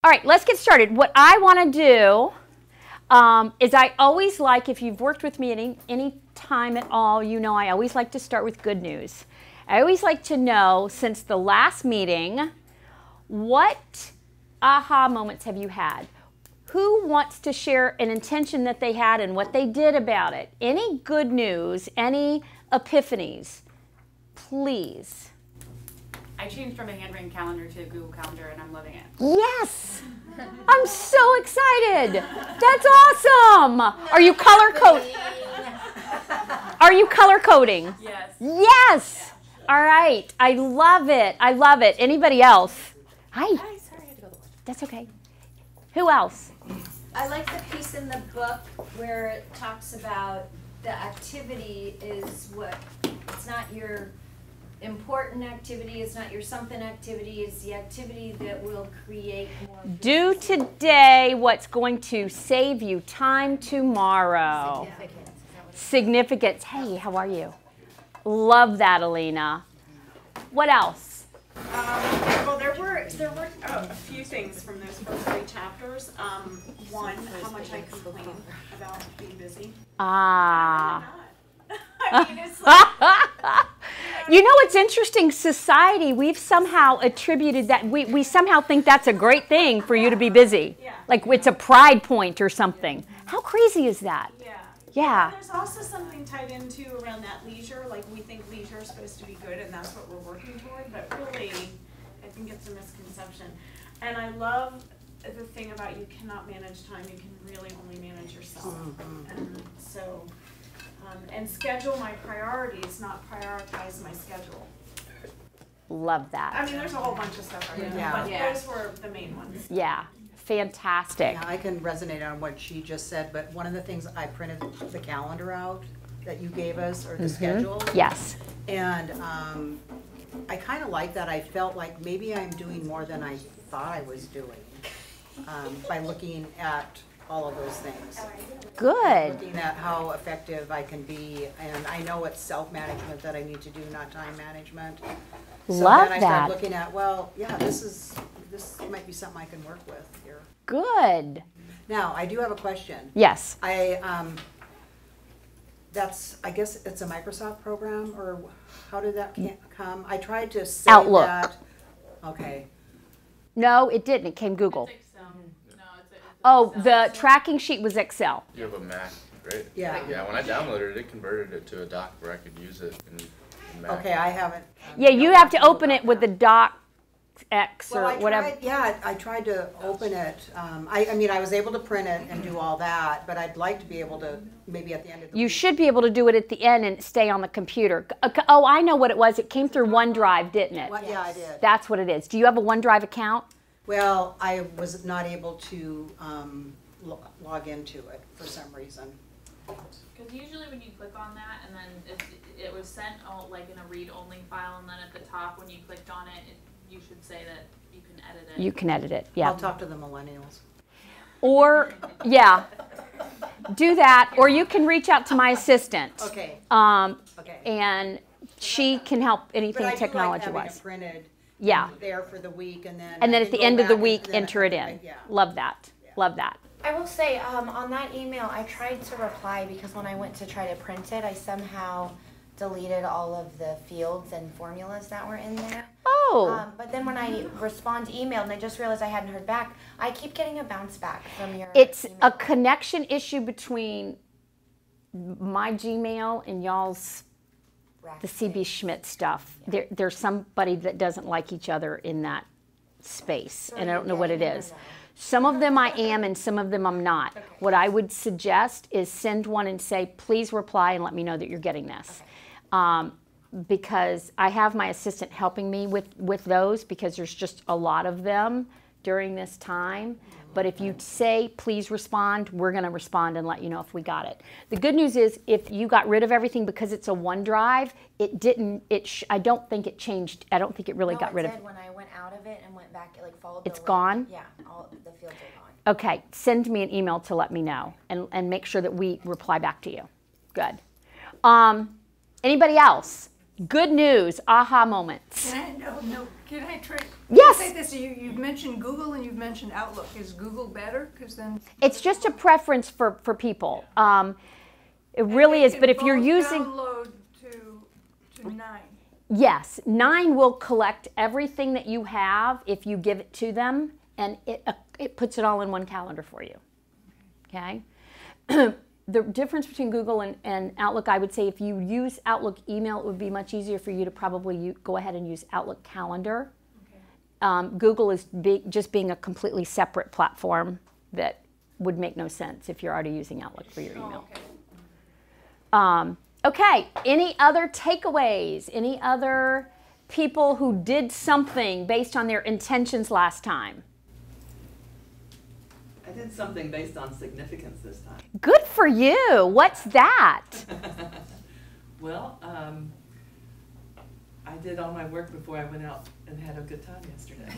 All right, let's get started. What I want to do is I always like, if you've worked with me any time at all, you know I always like to start with good news. I always like to know, since the last meeting, what aha moments have you had? Who wants to share an intention that they had and what they did about it? Any good news, any epiphanies, please. I changed from a handwritten calendar to a Google Calendar, and I'm loving it. Yes! I'm so excited! That's awesome! Are you color coding? Are you color coding? Yes. Yes! All right. I love it. I love it. Anybody else? Hi. Hi, sorry, I had to go to the washroom. That's okay. Who else? I like the piece in the book where it talks about the activity is what, it's not your important activity, it's not your something activity, it's the activity that will create more. Do today what's going to save you time tomorrow. Significance. Hey, how are you? Love that, Alina. What else? Well, there were a few things from those first 3 chapters. One, how much I complain about being busy. Ah. I mean, it's like, you know, it's interesting. Society, we've somehow attributed that. We somehow think that's a great thing for you to be busy. Yeah. Like it's a pride point or something. How crazy is that? yeah. Yeah. There's also something tied into around that leisure. Like we think leisure is supposed to be good, and that's what we're working toward. But really, I think it's a misconception. And I love the thing about you cannot manage time. You can really only manage yourself. And so, and schedule my priorities, not prioritize my schedule. Love that. I mean, there's a whole bunch of stuff, but those were the main ones. Yeah. Fantastic. Yeah, I can resonate on what she just said, but one of the things, I printed the calendar out that you gave us, or the schedule. Yes. And I kind of like that. I felt like maybe I'm doing more than I thought I was doing by looking at all of those things. Good. Looking at how effective I can be, and I know it's self-management that I need to do, not time management. So Love then I that. started looking at, well, yeah, this might be something I can work with here. Good. Now, I do have a question. Yes. I guess it's a Microsoft program, or how did that come? I tried to say Outlook. that. Okay. No, it didn't. It came Google. It's Excel. No, it's Oh, Excel. the tracking sheet was Excel. You have a Mac, right? Yeah. Yeah, when I downloaded it, it converted it to a doc where I could use it in Mac. Okay, I haven't. Yeah, you have to open it with the doc X or Well, whatever. I tried to open it. I mean, I was able to print it and do all that, but I'd like to be able to, maybe at the end of the You week. should be able to do it at the end and stay on the computer. Oh, I know what it was. It came through OneDrive, didn't it? Yeah, I did. That's what it is. Do you have a OneDrive account? Well, I was not able to log into it for some reason. Because usually when you click on that, and then it was sent like in a read-only file, and then at the top when you clicked on it, you should say that you can edit it. You can edit it, yeah. I'll talk to the millennials. Or, yeah, do that. Or you can reach out to my assistant. Okay. Okay. And she can help anything But I do like technology-wise. having it printed Yeah. there for the week, and then And then I at can the go end of the back week, and then enter it in. Yeah. Love that. Yeah. Love that. I will say, on that email, I tried to reply because when I went to try to print it, I somehow deleted all of the fields and formulas that were in there. Oh. But then when I respond to email and I just realized I hadn't heard back, I keep getting a bounce back from your It's email. a connection issue between my Gmail and y'all's, the CB Schmidt stuff. There's somebody that doesn't like each other in that space, and I don't know what it is. Some of them I am and some of them I'm not. Okay. What I would suggest is send one and say, please reply and let me know that you're getting this. Okay. Because I have my assistant helping me with those, because there's just a lot of them during this time. But if you say, please respond, we're going to respond and let you know if we got it. The good news is, if you got rid of everything because it's a OneDrive, it didn't, I don't think it changed. I don't think it really got rid of it. When I went out of it and went back, it like followed It's the link. gone? Yeah, all the fields are gone. Okay, send me an email to let me know, and make sure that we reply back to you. Good. Anybody else? Good news, aha moments. Can Can I try? Yes. Say this. You've mentioned Google and you've mentioned Outlook. Is Google better? Because then It's just a preference for people. It really is. But if you're both using, download to 9. yes, 9 will collect everything that you have if you give it to them, and it puts it all in one calendar for you. Okay. The difference between Google and Outlook, I would say if you use Outlook email, it would be much easier for you to probably go ahead and use Outlook Calendar. Okay. Google is just being a completely separate platform that would make no sense if you're already using Outlook for your email. Oh, Okay, any other takeaways? Any other people who did something based on their intentions last time? I did something based on significance this time. Good for you. What's that? Well, I did all my work before I went out and had a good time yesterday.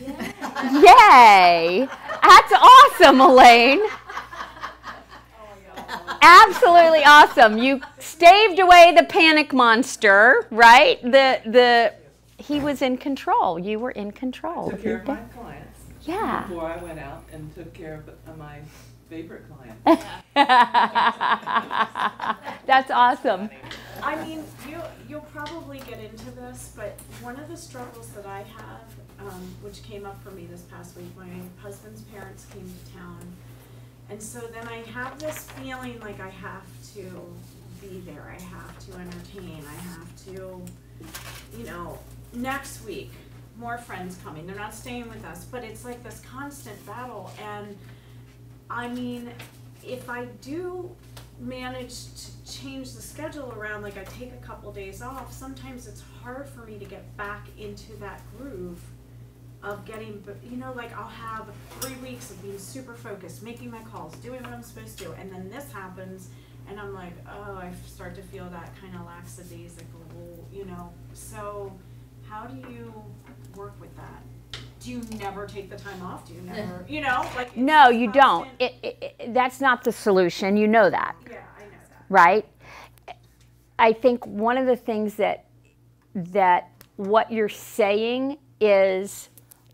Yay! That's awesome, Elaine. Absolutely awesome. You staved away the panic monster, right? He was in control. You were in control. I took care of my clients. Yeah. Before I went out and took care of my favorite client. That's awesome. I mean, you'll probably get into this, but one of the struggles that I have, which came up for me this past week, my husband's parents came to town, and so then I have this feeling like I have to be there, I have to entertain, I have to, next week, more friends coming, they're not staying with us, but it's like this constant battle. And I mean, if I do manage to change the schedule around, like I take a couple days off, sometimes it's hard for me to get back into that groove of getting, like I'll have 3 weeks of being super focused, making my calls, doing what I'm supposed to, and then this happens, and I'm like, oh, I start to feel that kind of lackadaisical, so how do you work with that? Do you never take the time off? Do you never, No, you don't. That's not the solution. You know that. Yeah, I know that. Right? I think one of the things that what you're saying is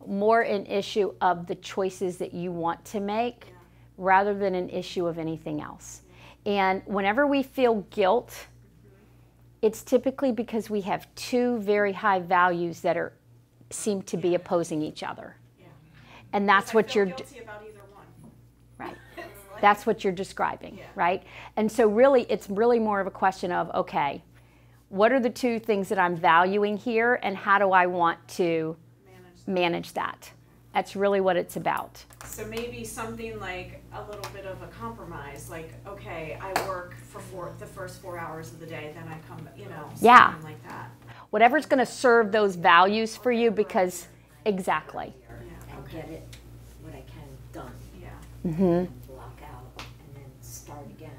more an issue of the choices that you want to make rather than an issue of anything else. And whenever we feel guilt, it's typically because we have two very high values that seem to be opposing each other. Yeah. And that's what you're guilty about either one. right. That's what you're describing, right? And so really it's really more of a question of, okay, what are the two things that I'm valuing here and how do I want to manage that? That's really what it's about. So maybe something like a little bit of a compromise, like, okay, I work for the first 4 hours of the day, then I come, something like that. Whatever's going to serve those values for you, because exactly. And get it what I can done. Yeah. Mm-hmm. Block out and then start again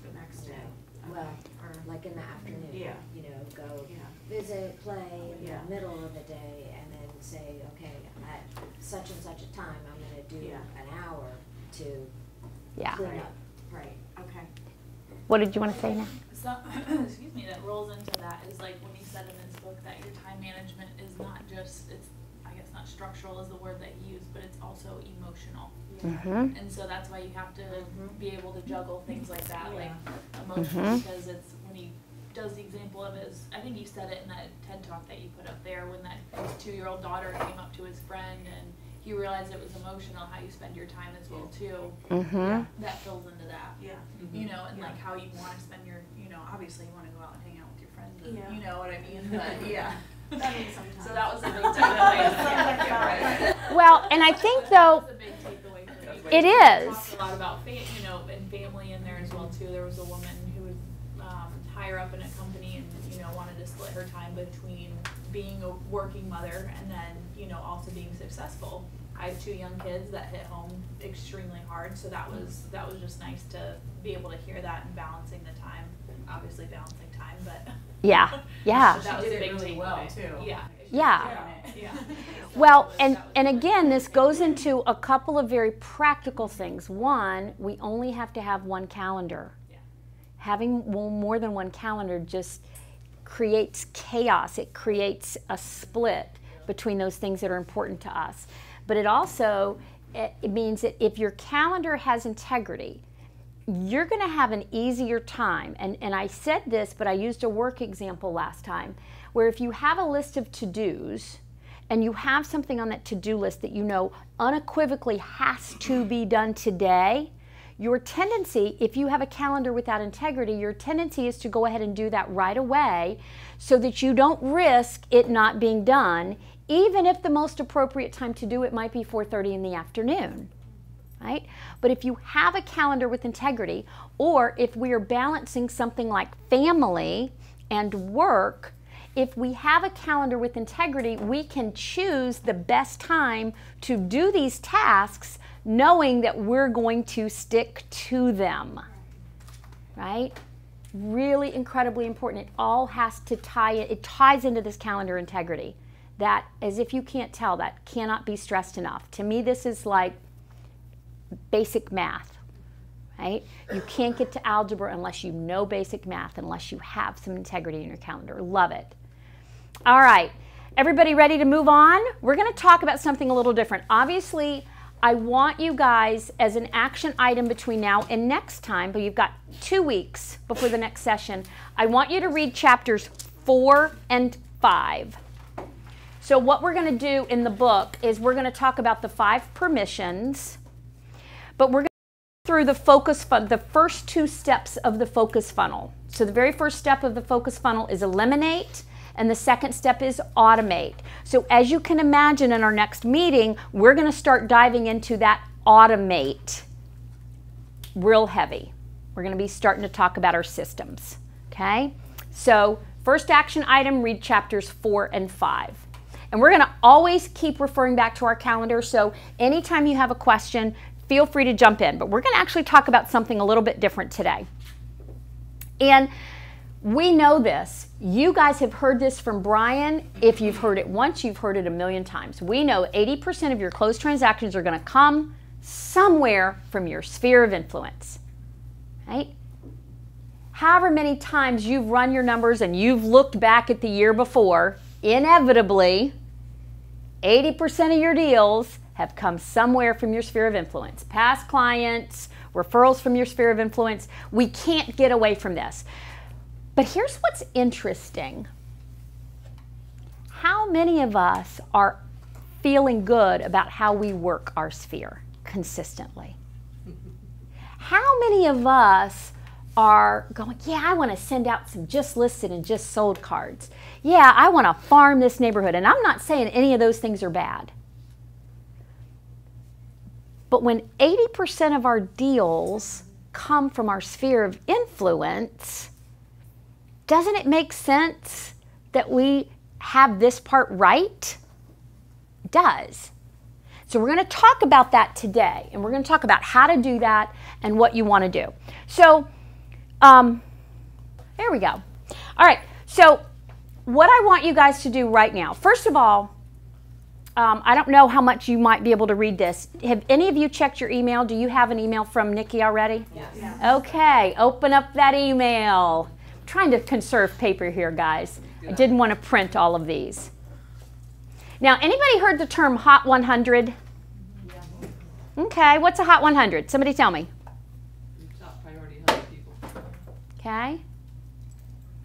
The next day. Well, like in the afternoon. Yeah. Go Yeah. visit, play in Yeah. the middle of the day, and then say, okay, at such and such a time, I'm going to do an hour to clean up. Right. Okay. What did you want to say now? So, excuse me, that rolls into that is like when you said in this book that your time management is not just, I guess not structural is the word that you used, but it's also emotional. Mm-hmm. And so that's why you have to be able to juggle things like that, like emotions, because it's when he does the example of his, I think you said it in that TED talk that you put up there, when his 2-year-old daughter came up to his friend and he realized it was emotional how you spend your time as well too. Mm-hmm. That fills into that. Yeah. And like how you want to spend your, obviously you want to go out and hang out with your friends, and Yeah. you know what I mean? But yeah. That means sometimes. So that was a big takeaway. Well, and I think though, That was a big takeaway for me. it We is. talked a lot about and family in there as well too. There was a woman who was higher up in a company and wanted to split her time between being a working mother and then also being successful. I have 2 young kids that hit home extremely hard, so that was just nice to be able to hear that and balancing the time. Obviously balancing time, but yeah. that was a big really takeaway. well too. Yeah. Yeah. Well, and again, this goes into a couple of very practical things. One, we only have to have one calendar. Yeah. Having more than one calendar just creates chaos. It creates a split. between those things that are important to us. But it also, it means that if your calendar has integrity, you're going to have an easier time. And I said this, but I used a work example last time, where if you have a list of to-dos and you have something on that to-do list that you know unequivocally has to be done today, your tendency, if you have a calendar without integrity, your tendency is to go ahead and do that right away so that you don't risk it not being done, even if the most appropriate time to do it might be 4:30 in the afternoon. Right? But if you have a calendar with integrity, or if we are balancing something like family and work, if we have a calendar with integrity, we can choose the best time to do these tasks knowing that we're going to stick to them. Right? Really incredibly important. It all has to it ties into this calendar integrity. That, as if you can't tell, that cannot be stressed enough. To me, this is like basic math, right? You can't get to algebra unless you know basic math, unless you have some integrity in your calendar. Love it. All right, everybody ready to move on? We're going to talk about something a little different. Obviously, I want you guys as an action item between now and next time, but you've got 2 weeks before the next session. I want you to read chapters 4 and 5. So what we're going to do in the book is we're going to talk about the 5 permissions, but we're going to go through the first 2 steps of the focus funnel. So the very first step of the focus funnel is eliminate, and the second step is automate. So as you can imagine, in our next meeting, we're going to start diving into that automate real heavy. We're going to be starting to talk about our systems. Okay? So first action item, read chapters 4 and 5. And we're going to always keep referring back to our calendar, so anytime you have a question, feel free to jump in. But we're going to actually talk about something a little bit different today. And we know this. You guys have heard this from Brian. If you've heard it once, you've heard it a million times. We know 80% of your closed transactions are going to come somewhere from your sphere of influence. Right? However many times you've run your numbers and you've looked back at the year before, inevitably, 80% of your deals have come somewhere from your sphere of influence. Past clients, referrals from your sphere of influence. We can't get away from this. But here's what's interesting. How many of us are feeling good about how we work our sphere consistently? How many of us are going, yeah, I want to send out some just listed and just sold cards. Yeah, I want to farm this neighborhood. And I'm not saying any of those things are bad. But when 80% of our deals come from our sphere of influence, doesn't it make sense that we have this part right? It does. So we're going to talk about that today, and we're going to talk about how to do that and what you want to do. So there we go. All right, so what I want you guys to do right now, first of all, I don't know how much you might be able to read this. Have any of you checked your email? Do you have an email from Nikki already? Yes. Okay, open up that email. I'm trying to conserve paper here, guys. I didn't want to print all of these. Now, anybody heard the term Hot 100? Okay, what's a Hot 100? Somebody tell me. Top priority 100 people. Okay.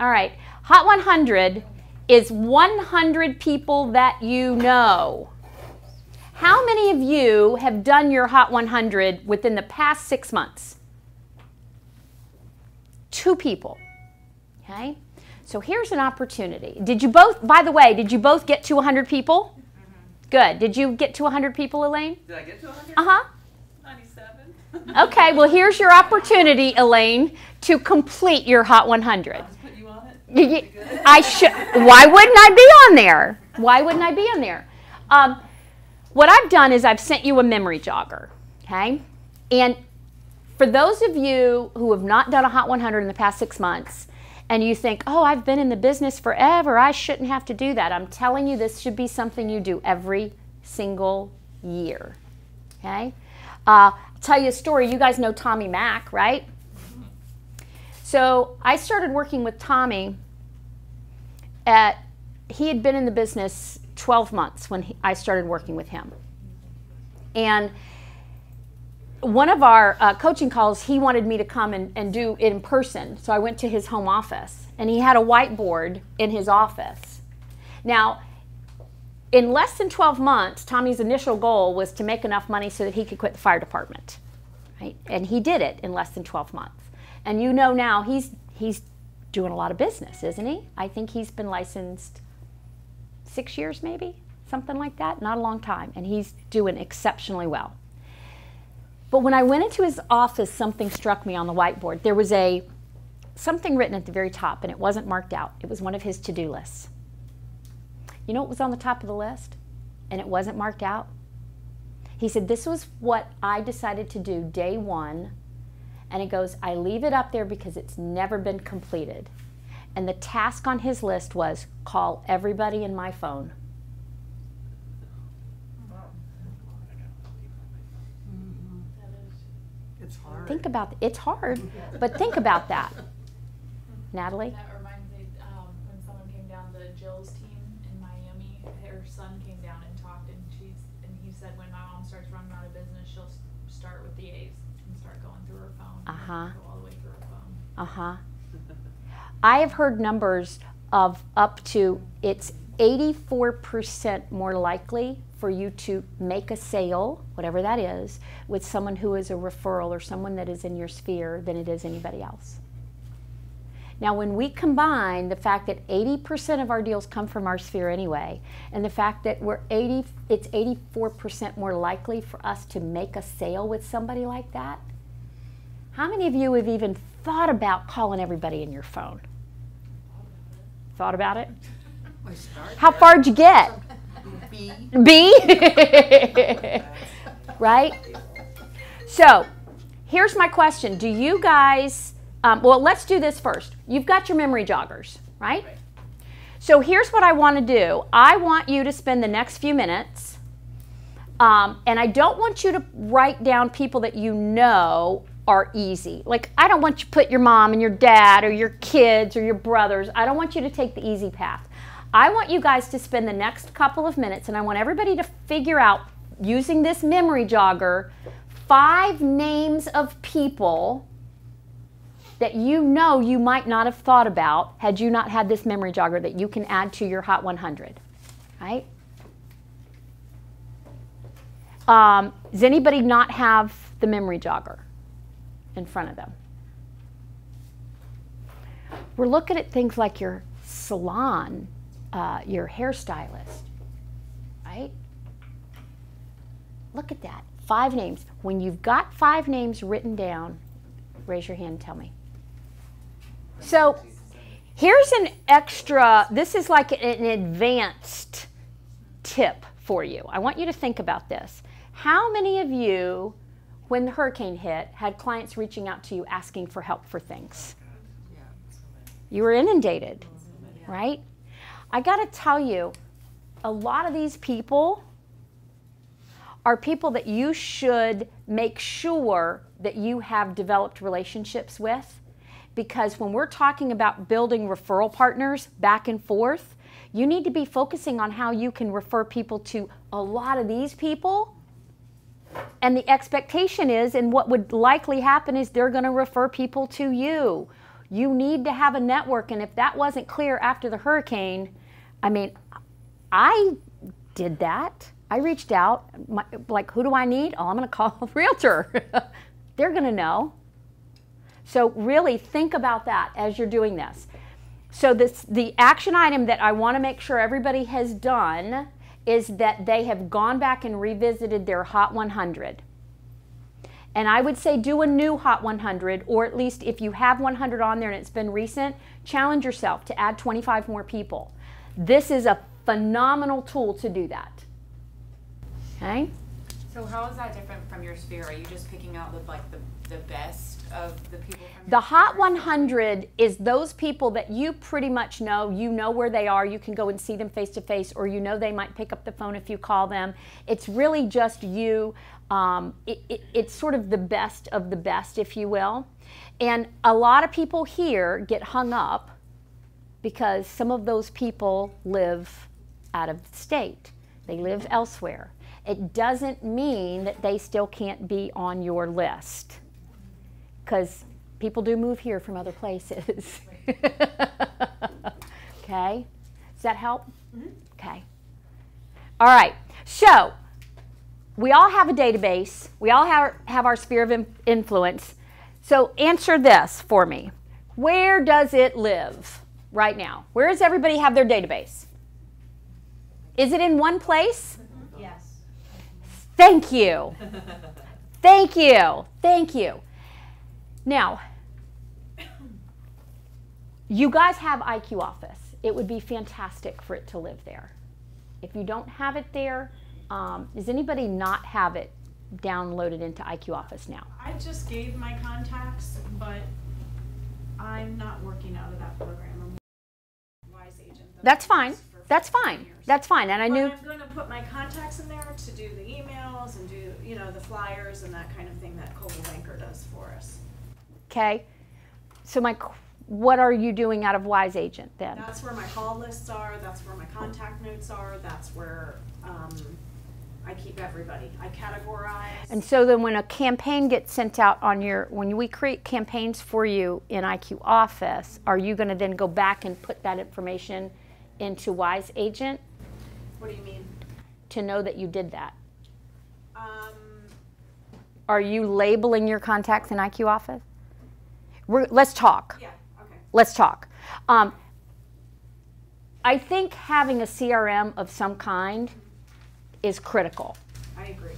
All right. Hot 100 is 100 people that you know. How many of you have done your Hot 100 within the past 6 months? 2 people. Okay. So here's an opportunity. Did you both, by the way, did you both get to 100 people? Good. Did you get to 100 people, Elaine? Did I get to 100? Uh-huh. 97. Okay, well here's your opportunity, Elaine, to complete your Hot 100. I'll just put you on it. I should. Why wouldn't I be on there? Why wouldn't I be on there? What I've done is I've sent you a memory jogger, okay? And for those of you who have not done a Hot 100 in the past 6 months, and you think, oh, I've been in the business forever, I shouldn't have to do that. I'm telling you, this should be something you do every single year, okay? I'll tell you a story. You guys know Tommy Mack, right? So I started working with Tommy he had been in the business 12 months when I started working with him. And one of our coaching calls, he wanted me to come and do it in person. So I went to his home office, and he had a whiteboard in his office. Now, in less than 12 months, Tommy's initial goal was to make enough money so that he could quit the fire department, right? And he did it in less than 12 months. And you know now he's doing a lot of business, isn't he? I think he's been licensed 6 years maybe, something like that, not a long time. And he's doing exceptionally well. But when I went into his office, something struck me on the whiteboard. There was something written at the very top, and it wasn't marked out. It was one of his to-do lists. You know what was on the top of the list? And it wasn't marked out? He said, this was what I decided to do day one. And he goes, I leave it up there because it's never been completed. And the task on his list was call everybody in my phone. It's hard. Think about it's hard, but think about that. Natalie? That reminds me, when someone came down, the Jill's team in Miami, her son came down and talked, and he said when my mom starts running out of business, she'll start with the A's and start going through her phone. Go all the way through her phone. I have heard numbers of up to, it's 84% more likely for you to make a sale, whatever that is, with someone who is a referral or someone that is in your sphere than it is anybody else. Now, when we combine the fact that 80% of our deals come from our sphere anyway, and the fact that it's 84% more likely for us to make a sale with somebody like that, how many of you have even thought about calling everybody in your phone? Thought about it? How far did you get? B? Right? So, here's my question. Do you guys, well, let's do this first. You've got your memory joggers, right? So here's what I want to do. I want you to spend the next few minutes, and I don't want you to write down people that you know are easy. Like, I don't want you to put your mom and your dad or your kids or your brothers. I don't want you to take the easy path. I want you guys to spend the next couple of minutes, and I want everybody to figure out, using this memory jogger, 5 names of people that you know you might not have thought about had you not had this memory jogger that you can add to your Hot 100, right? Does anybody not have the memory jogger in front of them? We're looking at things like your salon, your hairstylist, right? Look at that, 5 names. When you've got 5 names written down, raise your hand and tell me. So here's an extra, this is like an advanced tip for you. I want you to think about this. How many of you, when the hurricane hit, had clients reaching out to you asking for help for things? You were inundated, right? I got to tell you, a lot of these people are people that you should make sure that you have developed relationships with, because when we're talking about building referral partners back and forth, you need to be focusing on how you can refer people to a lot of these people. And the expectation is, and what would likely happen is, they're going to refer people to you. You need to have a network, and if that wasn't clear after the hurricane, I mean, I did that. I reached out, like, who do I need? Oh, I'm going to call a realtor. They're going to know. So really think about that as you're doing this. So the action item that I want to make sure everybody has done is that they have gone back and revisited their Hot 100. And I would say do a new Hot 100, or at least if you have 100 on there and it's been recent, challenge yourself to add 25 more people. This is a phenomenal tool to do that. Okay? So how is that different from your sphere? Are you just picking out the best of the people from The Hot 100 is those people that you pretty much know. You know where they are. You can go and see them face to face, or you know they might pick up the phone if you call them. It's really just you. It's sort of the best of the best, if you will. And a lot of people here get hung up because some of those people live out of state. They live elsewhere. It doesn't mean that they still can't be on your list, because people do move here from other places. Okay? Does that help? Okay. All right. So, we all have a database. We all have our sphere of influence. So, answer this for me. Where does it live right now? Where does everybody have their database? Is it in one place? Yes. Thank you. Thank you. Thank you. Now, you guys have IQ Office. It would be fantastic for it to live there. If you don't have it there, does anybody not have it downloaded into IQ Office now? I just gave my contacts, but I'm not working out of that program. I'm a Wise Agent. That's fine. That's fine. That's fine. And I knew. But I'm going to put my contacts in there to do the emails and do, you know, the flyers and that kind of thing that Coldwell Banker does for us. Okay. So what are you doing out of Wise Agent then? That's where my call lists are. That's where my contact notes are. That's where I keep everybody. I categorize. And so then when a campaign gets sent out on when we create campaigns for you in IQ Office, are you going to then go back and put that information into Wise Agent? What do you mean? To know that you did that. Are you labeling your contacts in IQ Office? Let's talk. Yeah, okay. Let's talk. I think having a CRM of some kind is critical. I agree.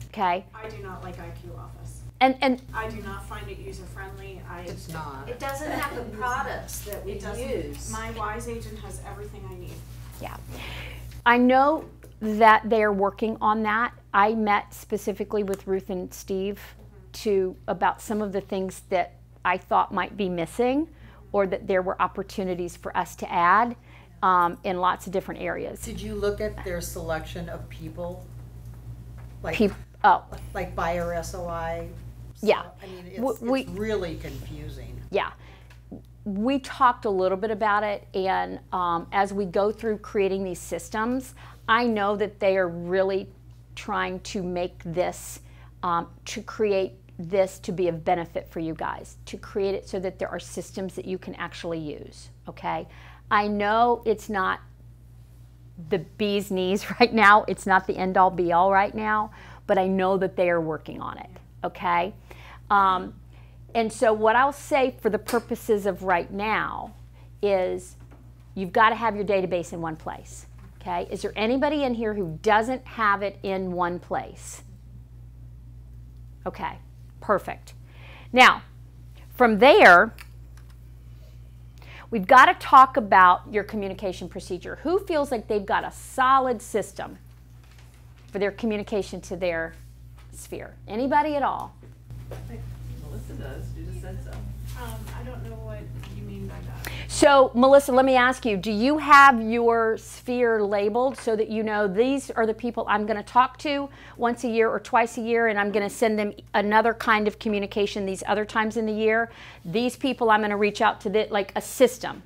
Okay? I do not like IQ Office. And I do not find it user-friendly. It's not. It doesn't have the products that we use. My Wise Agent has everything I need. yeah. I know that they're working on that. I met specifically with Ruth and Steve about some of the things that I thought might be missing, or that there were opportunities for us to add in lots of different areas. Did you look at their selection of people? Like, like buyer SOI? Yeah. I mean, it's really confusing. Yeah. We talked a little bit about it, and as we go through creating these systems, I know that they are really trying to make this, to create this to be of benefit for you guys, to create it so that there are systems that you can actually use, okay? I know it's not the bee's knees right now, it's not the end-all be-all right now, but I know that they are working on it, okay? And so what I'll say for the purposes of right now is you've got to have your database in one place, okay? Is there anybody in here who doesn't have it in one place? Okay, perfect. Now, from there, we've got to talk about your communication procedure. Who feels like they've got a solid system for their communication to their sphere? Anybody at all? Melissa does. You just said so. I don't know what you mean by that. So, Melissa, let me ask you, do you have your sphere labeled so that you know these are the people I'm going to talk to once a year or twice a year, and I'm going to send them another kind of communication these other times in the year? These people I'm going to reach out to, like a system.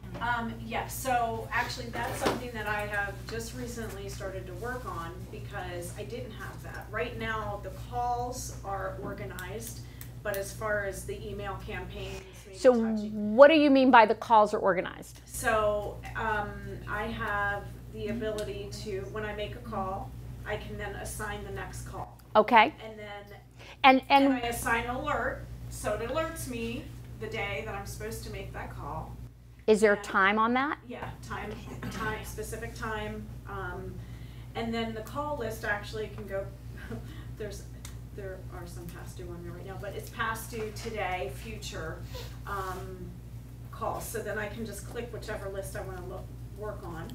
Yes, so actually that's something that I have just recently started to work on because I didn't have that. Right now the calls are organized, but as far as the email campaigns, so what do you mean by the calls are organized? So I have the ability to, when I make a call, I can then assign the next call. Okay. And then and I assign alert, so it alerts me the day that I'm supposed to make that call. Is there time on that? Yeah, specific time. And then the call list actually can go, there are some past due on there right now, but it's past due, today, future calls. So then I can just click whichever list I want to work on,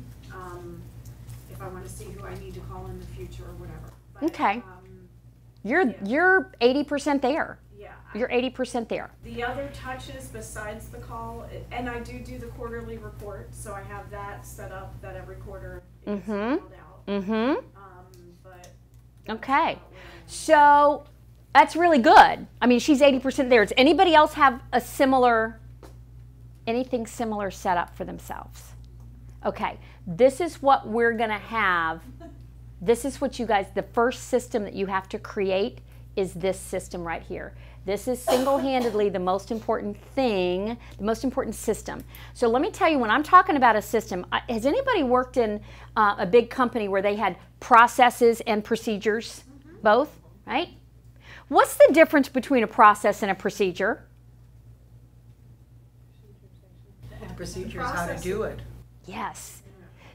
if I want to see who I need to call in the future or whatever. But, okay. You're 80% there. Yeah. You're 80% there. The other touches besides the call, and I do the quarterly report, so I have that set up that every quarter is mailed out. Mm-hmm. But okay. So that's really good. I mean, she's 80% there. Does anybody else have a anything similar set up for themselves? Okay, this is what we're going to have. This is what you guys, the first system that you have to create is this system right here. This is single-handedly the most important thing, the most important system. So let me tell you, when I'm talking about a system, has anybody worked in a big company where they had processes and procedures? Both, right? What's the difference between a process and a procedure? The procedure is how to do it. Yes.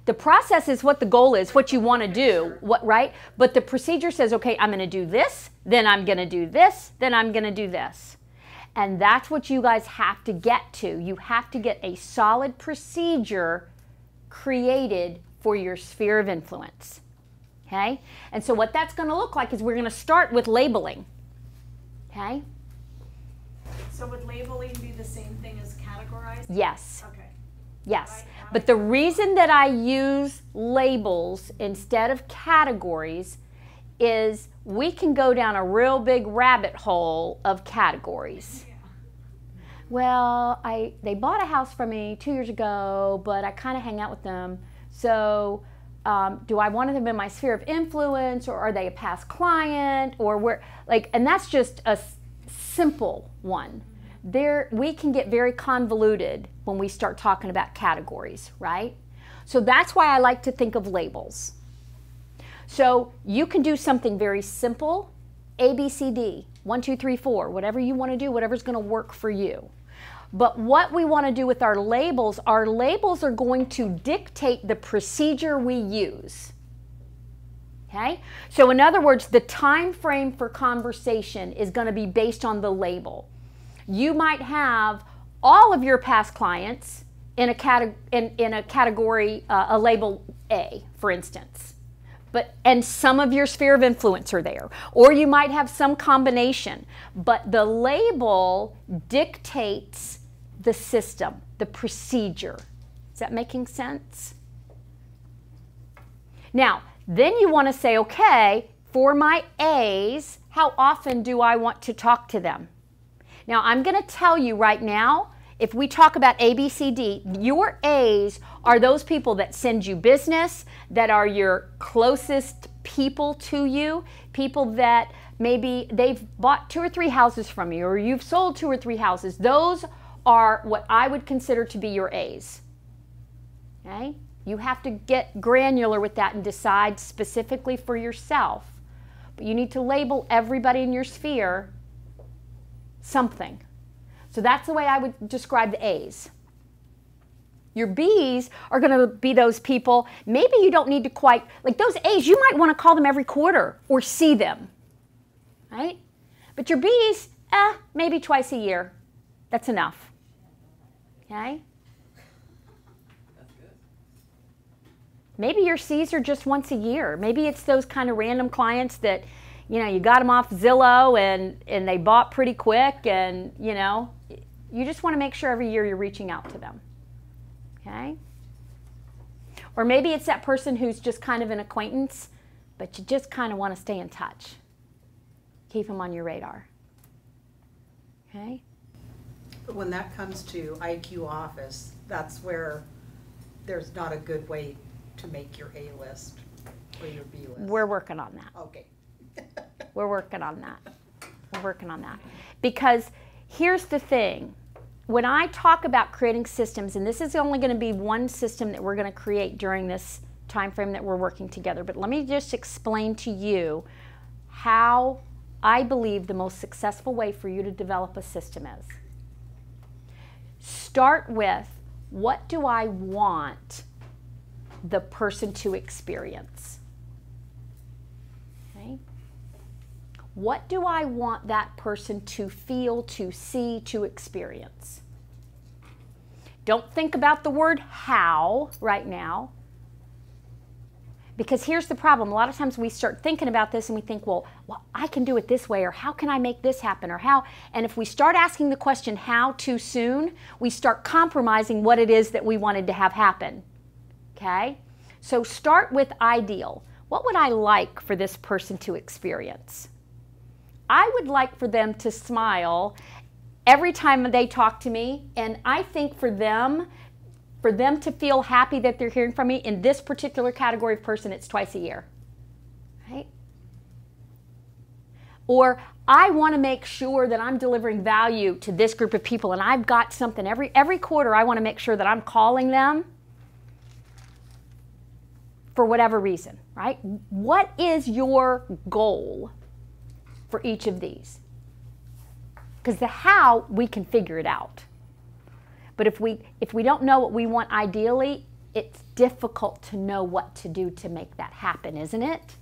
The process is what the goal is, what you want to do, right? But the procedure says, okay, I'm going to do this, then I'm going to do this, then I'm going to do this. And that's what you guys have to get to. You have to get a solid procedure created for your sphere of influence. Okay? And so what that's going to look like is we're going to start with labeling. Okay? So would labeling be the same thing as categorizing? Yes. Okay. Yes. But the reason that I use labels instead of categories is we can go down a real big rabbit hole of categories. Yeah. Well, they bought a house from me 2 years ago, but I kind of hang out with them. So do I want them in my sphere of influence, or are they a past client, or where? Like, and that's just a simple one. There, we can get very convoluted when we start talking about categories, right? So that's why I like to think of labels. So you can do something very simple, A, B, C, D, 1, 2, 3, 4, whatever you want to do, whatever's going to work for you. But what we want to do with our labels are going to dictate the procedure we use. Okay? So in other words, the time frame for conversation is going to be based on the label. You might have all of your past clients in a category, a label A, for instance. And some of your sphere of influence are there. Or you might have some combination. But the label dictates the system, the procedure. Is that making sense? Now, then you want to say, okay, for my A's, how often do I want to talk to them? Now, I'm going to tell you right now, if we talk about A, B, C, D, your A's are those people that send you business, that are your closest people to you, people that maybe they've bought 2 or 3 houses from you, or you've sold 2 or 3 houses. Those are what I would consider to be your A's. Okay? You have to get granular with that and decide specifically for yourself. But you need to label everybody in your sphere something. So that's the way I would describe the A's. Your B's are going to be those people, maybe you don't need to quite, like those A's, you might want to call them every quarter or see them, right? But your B's, maybe twice a year. That's enough, okay? Maybe your C's are just once a year. Maybe it's those kind of random clients that, you know, you got them off Zillow and they bought pretty quick, and, you know, you just want to make sure every year you're reaching out to them, okay? Or maybe it's that person who's just kind of an acquaintance, but you just kind of want to stay in touch. Keep them on your radar, okay? But when that comes to IQ office, that's where there's not a good way to make your A list or your B list. We're working on that. Okay. We're working on that. We're working on that. Because here's the thing. When I talk about creating systems, and this is only going to be one system that we're going to create during this time frame that we're working together, but let me just explain to you how I believe the most successful way for you to develop a system is. Start with, what do I want the person to experience? Okay? What do I want that person to feel, to see, to experience? Don't think about the word how right now, because here's the problem. A lot of times we start thinking about this and we think, well, I can do it this way, or how can I make this happen, or how? And if we start asking the question how too soon, we start compromising what it is that we wanted to have happen. Okay? So start with ideal. What would I like for this person to experience? I would like for them to smile every time they talk to me, and I think for them, For them to feel happy that they're hearing from me, in this particular category of person, it's twice a year. Right? Or I want to make sure that I'm delivering value to this group of people, and I've got something every quarter. I want to make sure that I'm calling them for whatever reason, right? What is your goal for each of these? Because the how, we can figure it out. But if we don't know what we want ideally, it's difficult to know what to do to make that happen, isn't it?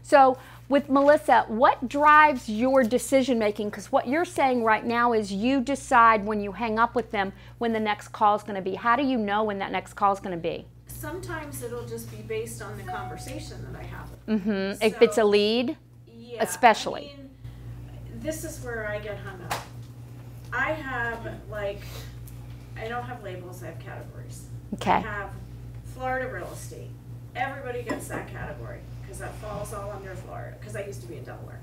So with Melissa, what drives your decision making? Because what you're saying right now is you decide when you hang up with them when the next call is going to be. How do you know when that next call is going to be? Sometimes it'll just be based on the conversation that I have. Mm-hmm. If it's a lead, Yeah, especially. I mean, this is where I get hung up. I have, like, I don't have labels, I have categories. Okay. I have Florida real estate. Everybody gets that category because that falls all under Florida, because I used to be in Delaware.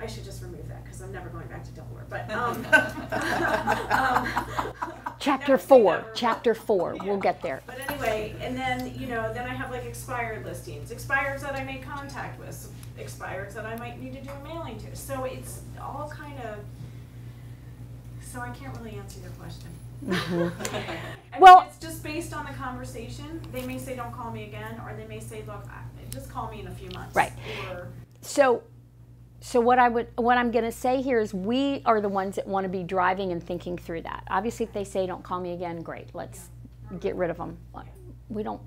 I should just remove that because I'm never going back to Delaware. But Chapter 4, Chapter 4, we'll get there. But anyway, and then, you know, then I have like expired listings, expireds that I made contact with, expireds that I might need to do a mailing to. So it's all kind of, so I can't really answer your question. Mm-hmm. Well, it's just based on the conversation. They may say, don't call me again, or they may say, look, just call me in a few months. Right. Or, So what I'm going to say here is we are the ones that want to be driving and thinking through that. Obviously, if they say don't call me again, great. Let's get rid of them. We don't.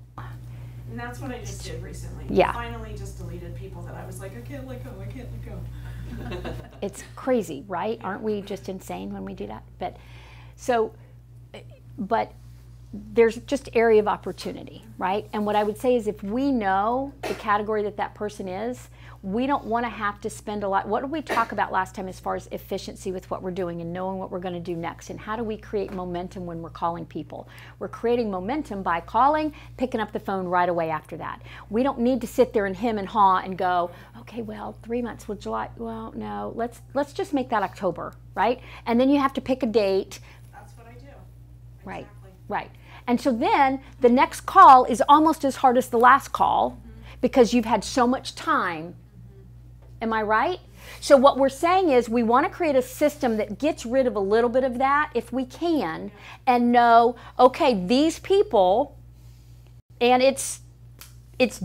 and that's what I just did recently. Yeah. Finally just deleted people that I was like, I can't let go, I can't let go. It's crazy, right? Aren't we just insane when we do that? But there's just area of opportunity, right? And what I would say is if we know the category that that person is, we don't want to have to spend a lot. What did we talk about last time as far as efficiency with what we're doing and knowing what we're going to do next? And how do we create momentum when we're calling people? We're creating momentum by calling, picking up the phone right away after that. We don't need to sit there and hem and haw and go, okay, well, 3 months, well, July, well, no, let's just make that October, right? And then you have to pick a date. That's what I do. Right, Exactly. right. And so then the next call is almost as hard as the last call because you've had so much time. Am I right? So what we're saying is we want to create a system that gets rid of a little bit of that if we can and know, okay, these people, and it's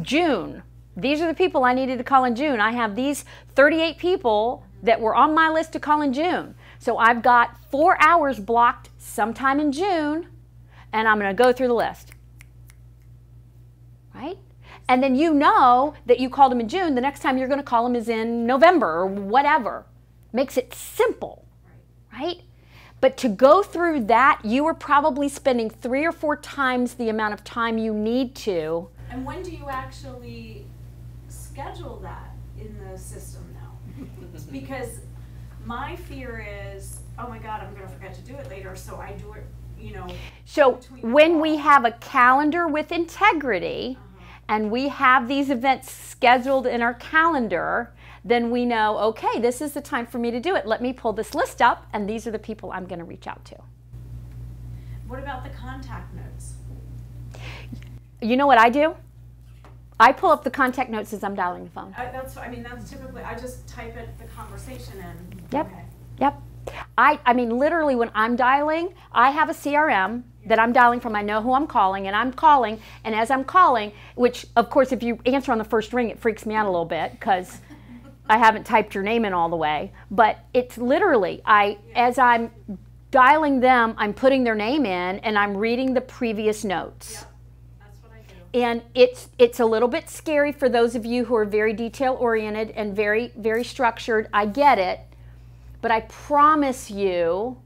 June. These are the people I needed to call in June. I have these 38 people that were on my list to call in June. So I've got 4 hours blocked sometime in June, and I'm going to go through the list. Right? And then you know that you called them in June. The next time you're going to call them is in November or whatever. Makes it simple, right? But to go through that, you are probably spending 3 or 4 times the amount of time you need to. And when do you actually schedule that in the system now? Because my fear is, oh my God, I'm going to forget to do it later, so I do it, you know. So when we have a calendar with integrity, and we have these events scheduled in our calendar, then we know, okay, this is the time for me to do it. Let me pull this list up, and these are the people I'm going to reach out to. What about the contact notes? You know what I do? I pull up the contact notes as I'm dialing the phone. That's typically, I just type it, the conversation in. Yep, Okay. yep. I mean, literally when I'm dialing, I have a CRM that I'm dialing from. I know who I'm calling, and I'm calling, and as I'm calling, which, of course, if you answer on the first ring, it freaks me out a little bit because I haven't typed your name in all the way. But it's literally, as I'm dialing them, I'm putting their name in, and I'm reading the previous notes. Yep. That's what I do. And it's a little bit scary for those of you who are very detail-oriented and very, very structured. I get it. But I promise you,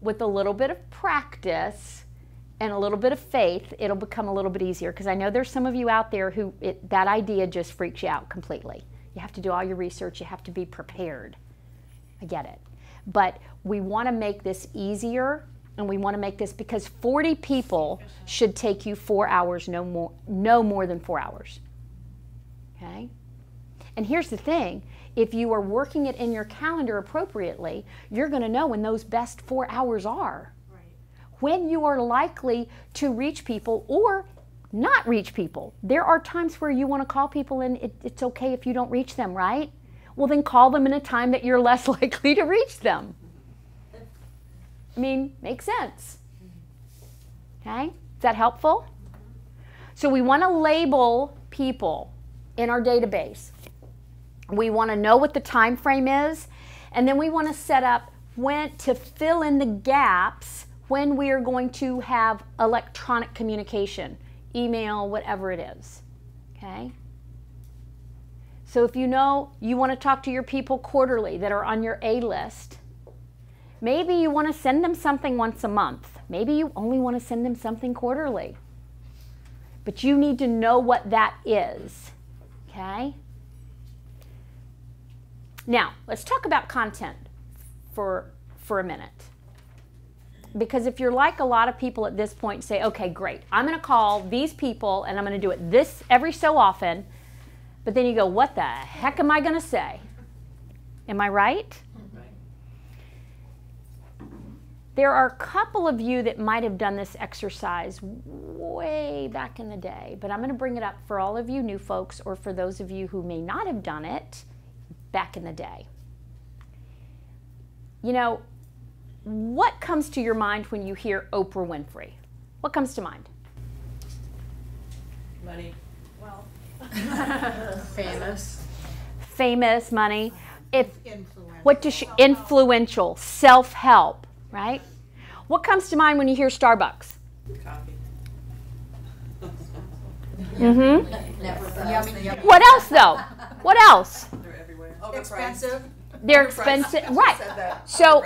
with a little bit of practice and a little bit of faith, it'll become a little bit easier. Because I know there's some of you out there who that idea just freaks you out completely. You have to do all your research. You have to be prepared. I get it. But we want to make this easier, and we want to make this because 40 people should take you 4 hours, no more than 4 hours. Okay? And here's the thing. If you are working it in your calendar appropriately, you're going to know when those best 4 hours are. Right. when you are likely to reach people or not reach people. There are times where you want to call people and it's okay if you don't reach them, right? Well, then call them in a time that you're less likely to reach them. I mean, makes sense. Okay? Is that helpful? So we want to label people in our database. We want to know what the time frame is, and then we want to set up when to fill in the gaps when we are going to have electronic communication, email, whatever it is. Okay? So if you know you want to talk to your people quarterly that are on your A list, maybe you want to send them something once a month. Maybe you only want to send them something quarterly. But you need to know what that is. Okay? Now, let's talk about content for a minute. Because if you're like a lot of people at this point, say, okay, great, I'm going to call these people and I'm going to do it this every so often. But then you go, what the heck am I going to say? Am I right? There are a couple of you that might have done this exercise way back in the day, but I'm going to bring it up for all of you new folks or for those of you who may not have done it back in the day. You know, what comes to your mind when you hear Oprah Winfrey? What comes to mind? Money. Well, Famous. Famous, money. Influential. What does she, influential, self-help, right? What comes to mind when you hear Starbucks? Coffee. Mm-hmm. What else, though? What else? They're everywhere. Expensive. They're expensive, right? So,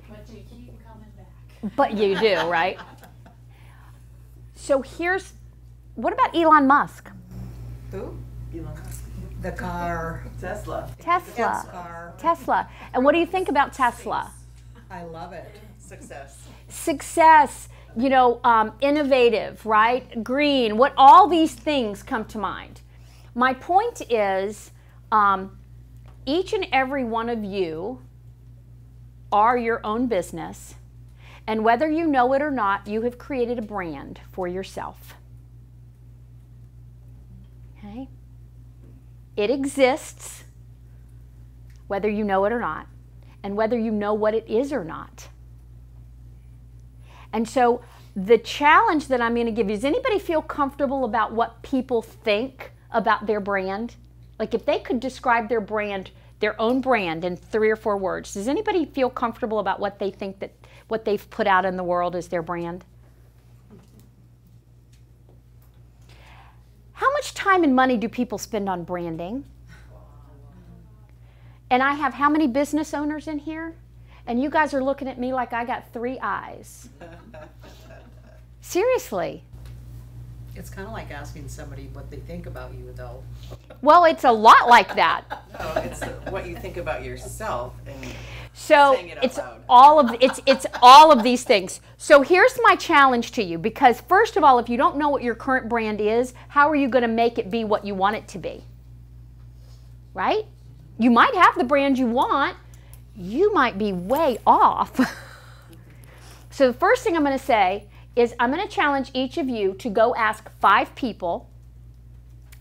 But you keep coming back. but you do, right? So here's, what about Elon Musk? Who? Elon Musk. The car. Tesla. Tesla. Car. Tesla. And what do you think about Tesla? I love it. Success. Success, you know, innovative, right? Green, what all these things come to mind. My point is, each and every one of you are your own business, and whether you know it or not, you have created a brand for yourself. Okay? It exists, whether you know it or not, and whether you know what it is or not. And so the challenge that I'm going to give you, does anybody feel comfortable about what people think about their brand? Like if they could describe their brand, their own brand in 3 or 4 words, does anybody feel comfortable about what they think that what they've put out in the world as their brand? How much time and money do people spend on branding? And I have how many business owners in here? And you guys are looking at me like I got 3 eyes. Seriously. It's kind of like asking somebody what they think about you, though. Well, it's a lot like that. No, it's what you think about yourself and So saying it out it's loud. it's all of these things. So here's my challenge to you, because first of all, if you don't know what your current brand is, how are you going to make it be what you want it to be? Right? You might have the brand you want. You might be way off. So the first thing I'm going to say is I'm going to challenge each of you to go ask 5 people,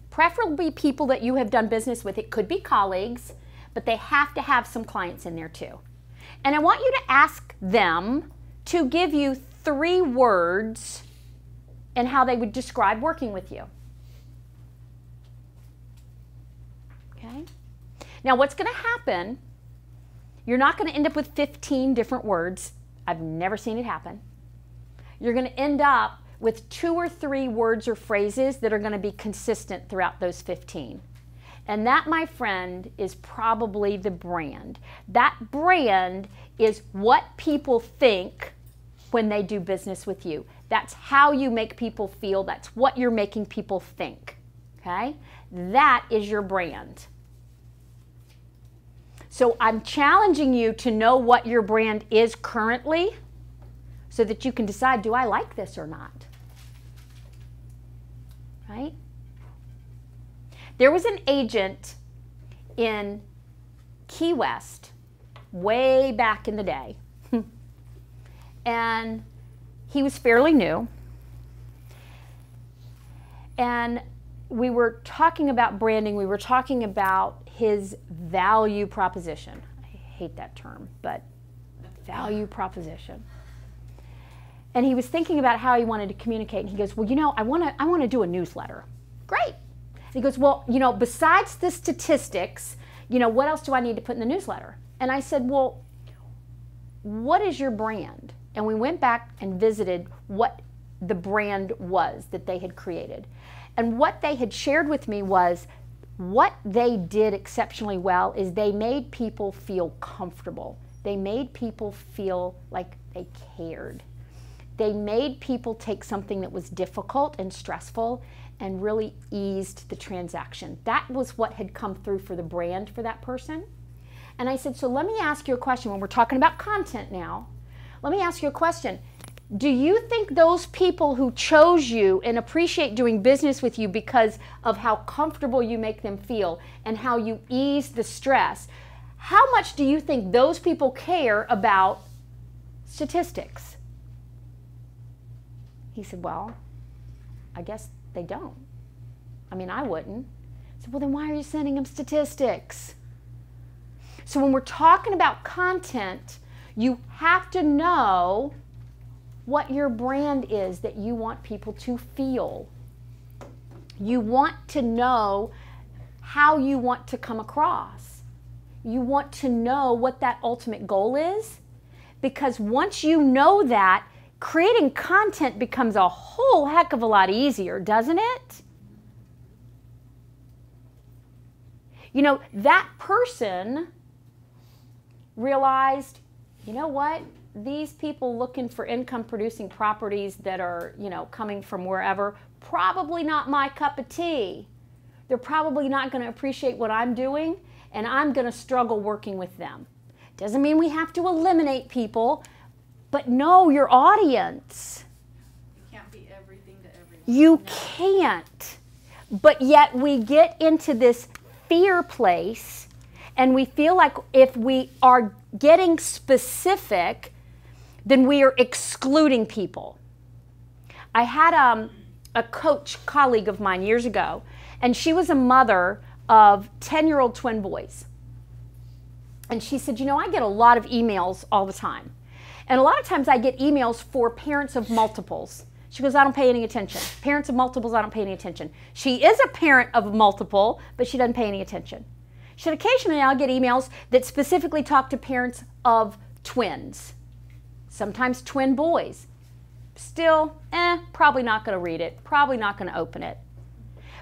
preferably people that you have done business with. It could be colleagues, but they have to have some clients in there too. And I want you to ask them to give you 3 words and how they would describe working with you. Okay? Now what's going to happen, you're not going to end up with 15 different words. I've never seen it happen. You're going to end up with 2 or 3 words or phrases that are going to be consistent throughout those 15. And that, my friend, is probably the brand. That brand is what people think when they do business with you. That's how you make people feel. That's what you're making people think. Okay? That is your brand. So I'm challenging you to know what your brand is currently so that you can decide, do I like this or not? Right? There was an agent in Key West way back in the day. And he was fairly new. And we were talking about branding. We were talking about his value proposition. I hate that term, but value proposition. And he was thinking about how he wanted to communicate. And he goes, well, you know, I want to do a newsletter. Great. And he goes, well, you know, besides the statistics, you know, what else do I need to put in the newsletter? And I said, well, what is your brand? And we went back and visited what the brand was that they had created. And what they had shared with me was what they did exceptionally well is they made people feel comfortable. They made people feel like they cared. They made people take something that was difficult and stressful and really eased the transaction. That was what had come through for the brand for that person. And I said, so let me ask you a question. When we're talking about content now, let me ask you a question. Do you think those people who chose you and appreciate doing business with you because of how comfortable you make them feel and how you ease the stress, how much do you think those people care about statistics? He said, well, I guess they don't. I mean, I wouldn't. I said, well, then why are you sending them statistics? So when we're talking about content, you have to know what your brand is that you want people to feel. You want to know how you want to come across. You want to know what that ultimate goal is, because once you know that, creating content becomes a whole heck of a lot easier, doesn't it? You know, that person realized, you know what? These people looking for income producing properties that are, you know, coming from wherever, probably not my cup of tea. They're probably not going to appreciate what I'm doing, and I'm going to struggle working with them. Doesn't mean we have to eliminate people, but know your audience. You can't be everything to everyone. You can't. But yet we get into this fear place, and we feel like if we are getting specific, then we are excluding people. I had a coach colleague of mine years ago, and she was a mother of 10-year-old twin boys. And she said, you know, I get a lot of emails all the time. And a lot of times I get emails for parents of multiples. She goes, I don't pay any attention. Parents of multiples, I don't pay any attention. She is a parent of multiple, but she doesn't pay any attention. She said, occasionally I'll get emails that specifically talk to parents of twins. Sometimes twin boys. Still, probably not going to read it, probably not going to open it.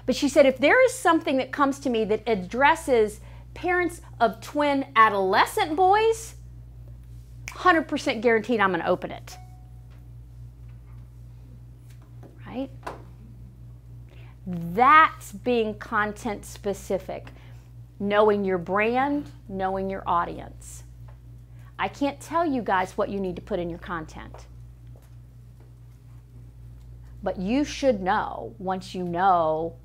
But she said, if there is something that comes to me that addresses parents of twin adolescent boys, 100% guaranteed I'm going to open it. Right? That's being content specific. Knowing your brand, knowing your audience. I can't tell you guys what you need to put in your content. But you should know, once you know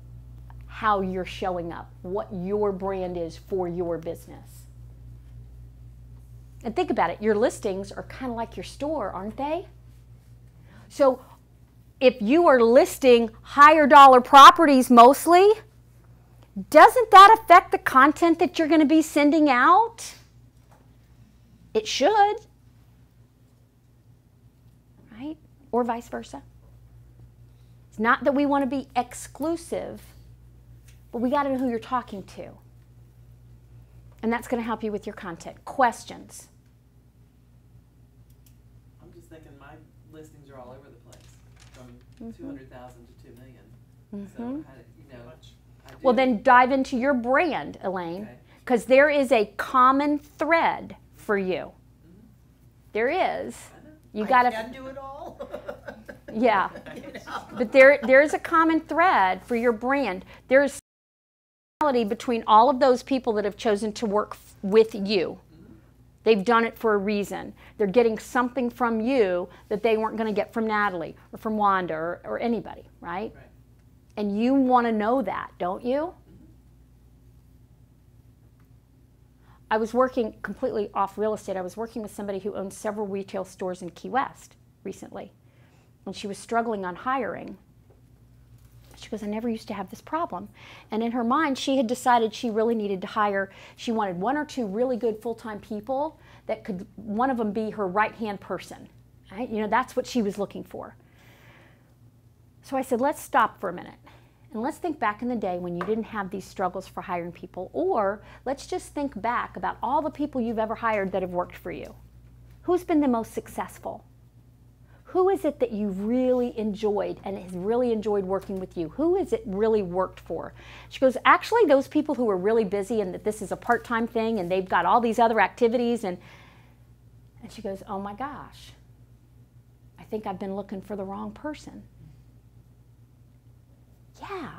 how you're showing up, what your brand is for your business. And think about it, your listings are kind of like your store, aren't they? So if you are listing higher dollar properties mostly, doesn't that affect the content that you're going to be sending out? It should. Right? Or vice versa. It's not that we want to be exclusive, but we got to know who you're talking to. And that's going to help you with your content. Questions? I'm just thinking my listings are all over the place, from 200,000 to 2 million. So, how do, you know, well, then dive into your brand, Elaine, because there is a common thread for you. There is. You got to. I can do it all. Yeah, but there is a common thread for your brand. There's similarities between all of those people that have chosen to work with you. They've done it for a reason. They're getting something from you that they weren't going to get from Natalie or from Wanda or anybody, right? And you want to know that, don't you? I was working completely off real estate. I was working with somebody who owns several retail stores in Key West recently. and she was struggling on hiring. She goes, I never used to have this problem. And in her mind, she had decided she really needed to hire, she wanted 1 or 2 really good full-time people that could, one of them be her right-hand person. Right? You know, that's what she was looking for. So I said, let's stop for a minute. And let's think back in the day when you didn't have these struggles for hiring people. Or let's just think back about all the people you've ever hired that have worked for you. Who's been the most successful? Who is it that you really enjoyed and has really enjoyed working with you? Who is it really worked for? She goes, actually, those people who are really busy and that this is a part-time thing and they've got all these other activities. And she goes, oh my gosh, I think I've been looking for the wrong person. Yeah.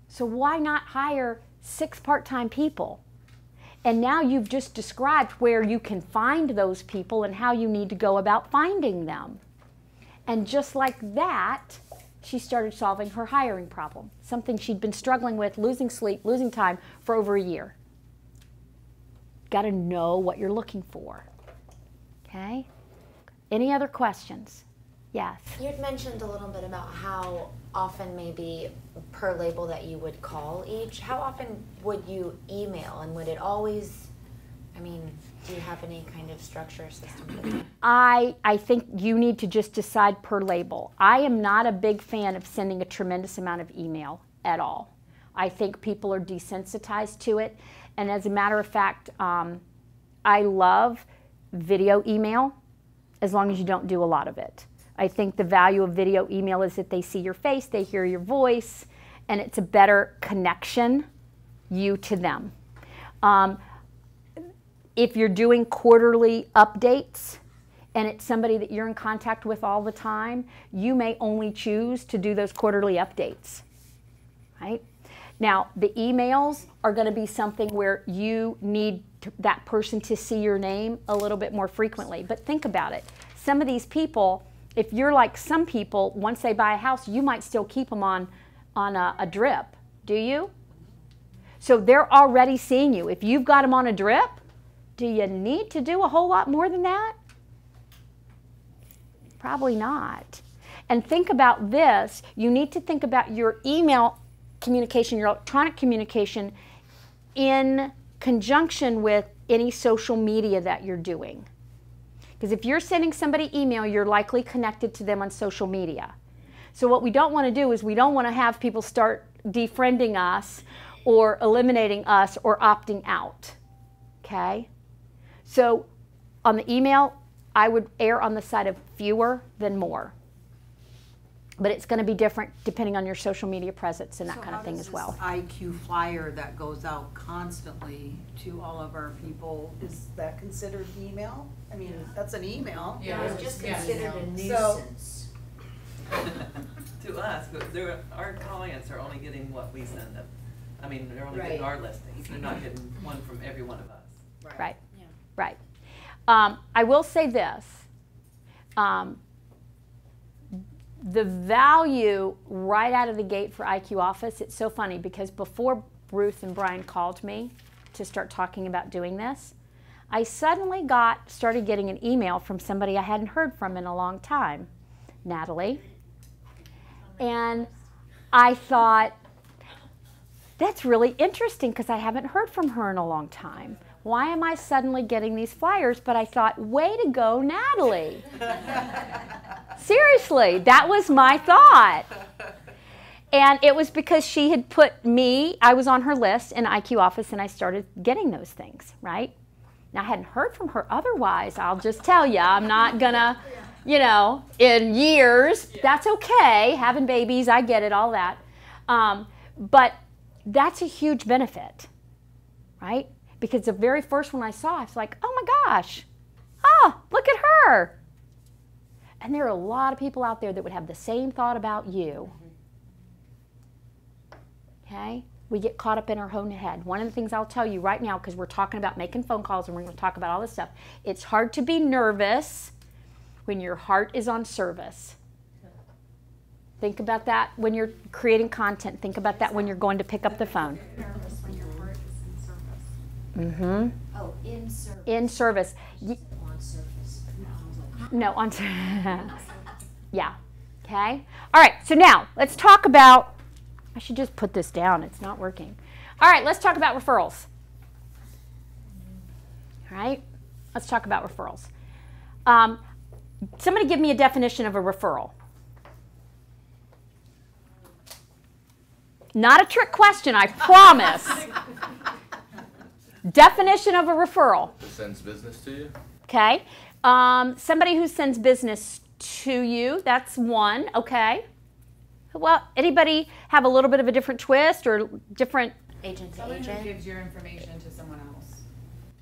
So why not hire 6 part-time people? And now you've just described where you can find those people and how you need to go about finding them. And just like that, she started solving her hiring problem, something she'd been struggling with, losing sleep, losing time for over a year. Got to know what you're looking for. Okay? Any other questions? Yes. You had mentioned a little bit about how often maybe per label that you would call each. How often would you email, and would it always, I mean, do you have any kind of structure or system? I think you need to just decide per label. I am not a big fan of sending a tremendous amount of email at all. I think people are desensitized to it. And as a matter of fact, I love video email as long as you don't do a lot of it. I think the value of video email is that they see your face, they hear your voice, and it's a better connection, you to them. If you're doing quarterly updates and it's somebody that you're in contact with all the time, you may only choose to do those quarterly updates, right? Now, the emails are going to be something where you need that person to see your name a little bit more frequently. But think about it. Some of these people, if you're like some people, once they buy a house, you might still keep them on a drip. Do you? So they're already seeing you. If you've got them on a drip, do you need to do a whole lot more than that? Probably not. And think about this. You need to think about your email communication, your electronic communication in conjunction with any social media that you're doing. Because if you're sending somebody email, you're likely connected to them on social media. So what we don't want to do is we don't want to have people start defriending us or eliminating us or opting out. Okay? So on the email, I would err on the side of fewer than more. But it's going to be different depending on your social media presence and that kind of thing as well. IQ flyer that goes out constantly to all of our people, is that considered email? I mean, that's an email. Yeah, it's just considered a nuisance. To us, but our clients are only getting what we send them. I mean, they're only getting our listings. They're not getting one from every one of us. Right. Yeah. Right. I will say this. The value right out of the gate for IQ Office, it's so funny because before Ruth and Brian called me to start talking about doing this, I suddenly started getting an email from somebody I hadn't heard from in a long time, Natalie. And I thought, that's really interesting because I haven't heard from her in a long time. Why am I suddenly getting these flyers? But I thought, way to go, Natalie. Seriously, that was my thought. And it was because she had put me, I was on her list in IQ Office, and I started getting those things, right? Now, I hadn't heard from her otherwise, I'll just tell you. I'm not gonna, you know, in years, that's okay, having babies, I get it, all that. But that's a huge benefit, right? Because the very first one I saw, I was like, oh my gosh, oh, look at her. And there are a lot of people out there that would have the same thought about you. Okay? We get caught up in our own head. One of the things I'll tell you right now, because we're talking about making phone calls and we're going to talk about all this stuff, it's hard to be nervous when your heart is on service. Think about that when you're creating content. Think about that when you're going to pick up the phone. Nervous when your heart is in service. Mm-hmm. Oh, in service. In service. On service. No, on yeah. Okay? All right, so now let's talk about, I should just put this down. It's not working. All right, let's talk about referrals. All right, let's talk about referrals. Somebody give me a definition of a referral. Not a trick question, I promise. Definition of a referral. That sends business to you? Okay. Somebody who sends business to you, that's one. Okay. Well, anybody have a little bit of a different twist or different? Agent to Someone who agent. gives your information to someone else.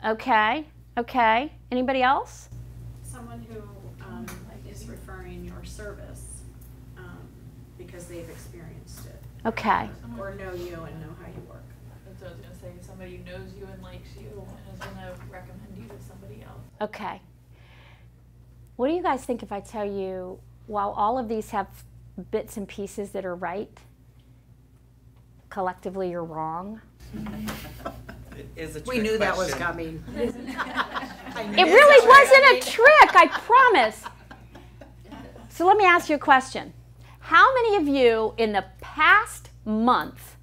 Okay. Okay. Anybody else? Someone who is referring your service because they've experienced it. Okay. Or know you and know how you work. That's what I was gonna say, somebody who knows you and likes you and is gonna recommend you to somebody else. Okay. What do you guys think if I tell you, while all of these have bits and pieces that are right, collectively you're wrong? It is a trick We knew that was question. coming. It really wasn't a trick, I promise. So let me ask you a question. How many of you in the past month,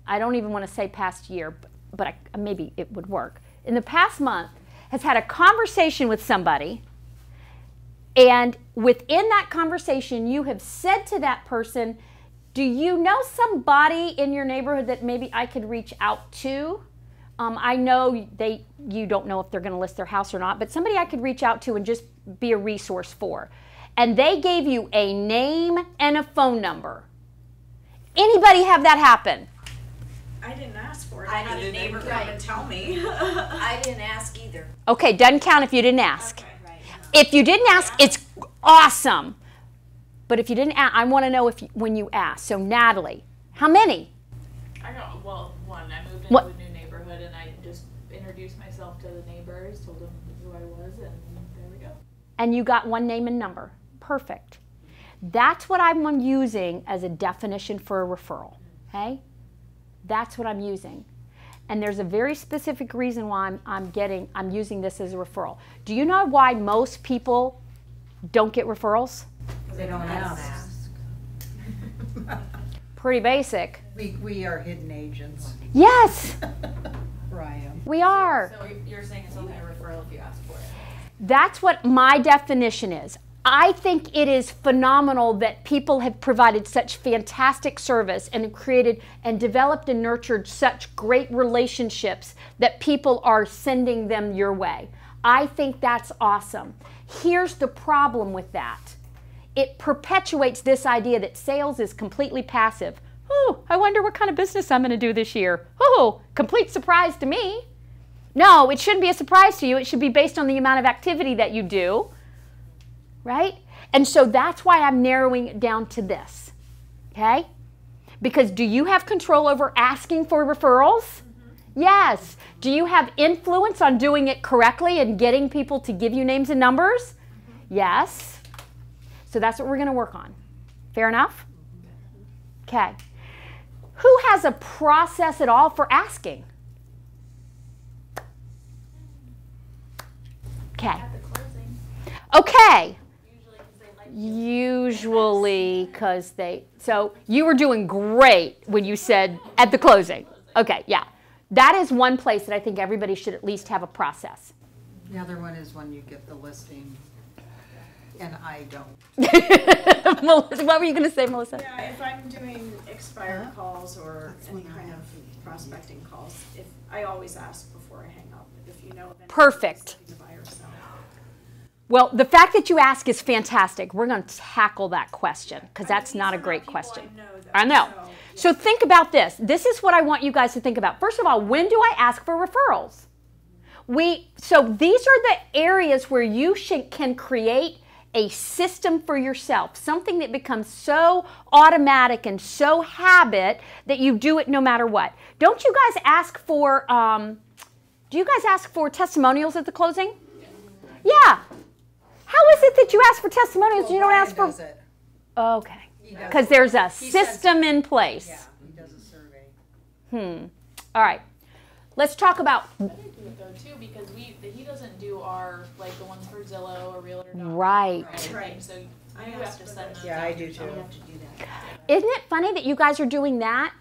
I don't even want to say past year, but maybe it would work, in the past month has had a conversation with somebody, and within that conversation you have said to that person, do you know somebody in your neighborhood that maybe I could reach out to? I know you don't know if they're going to list their house or not, but somebody I could reach out to and just be a resource for. And they gave you a name and a phone number. Anybody have that happen? I didn't ask for it. I I had a didn't neighbor either. come and tell me. I didn't ask either. Okay, doesn't count if you didn't ask. Okay. Right. If you didn't ask, it's awesome. But if you didn't ask, I want to know when you asked. So Natalie, how many? I got, well, one, I moved What? into a new neighborhood and I just introduced myself to the neighbors, told them who I was, and there we go. And you got one name and number. Perfect. That's what I'm using as a definition for a referral. Okay? That's what I'm using. And there's a very specific reason why I'm using this as a referral. Do you know why most people don't get referrals? They don't ask. Pretty basic. We are hidden agents. Yes, Ryan. we are. So you're saying it's only a referral if you ask for it? That's what my definition is. I think it is phenomenal that people have provided such fantastic service and have created and developed and nurtured such great relationships that people are sending them your way. I think that's awesome. Here's the problem with that. It perpetuates this idea that sales is completely passive. Oh, I wonder what kind of business I'm going to do this year. Oh, complete surprise to me. No, it shouldn't be a surprise to you. It should be based on the amount of activity that you do. Right? And so that's why I'm narrowing it down to this. Okay? Because do you have control over asking for referrals? Mm-hmm. Yes. Do you have influence on doing it correctly and getting people to give you names and numbers? Mm-hmm. Yes. So that's what we're going to work on. Fair enough? Okay. Who has a process at all for asking? Okay. At the closing, Okay. usually because they like you. Usually because so you were doing great when you said at the closing. Okay, yeah. That is one place that I think everybody should at least have a process. The other one is when you get the listing, and I don't. Melissa, what were you going to say, Melissa? Yeah, if I'm doing expired calls or any kind of prospecting calls, if I always ask before I hang up if you know of any. Perfect. To buy or sell. Well, the fact that you ask is fantastic. We're going to tackle that question because that's These not a are great people question. I know, though, I know. so, So think about this. This is what I want you guys to think about. First of all, when do I ask for referrals? So these are the areas where you can create a system for yourself, something that becomes so automatic and so habit that you do it no matter what. Don't you guys ask for, do you guys ask for testimonials at the closing? Yeah. How is it that you ask for testimonials and you don't ask for? Does it. Okay. He does Because it. there's a He sends system in place. Yeah, he does a survey. All right. Let's talk about. I do it though too because he doesn't do our like the ones for Zillow or Realtor.com. Right. or anything. So I You have to send those Yeah, I out do yourself. too. You have to do that. Isn't it funny that you guys are doing that,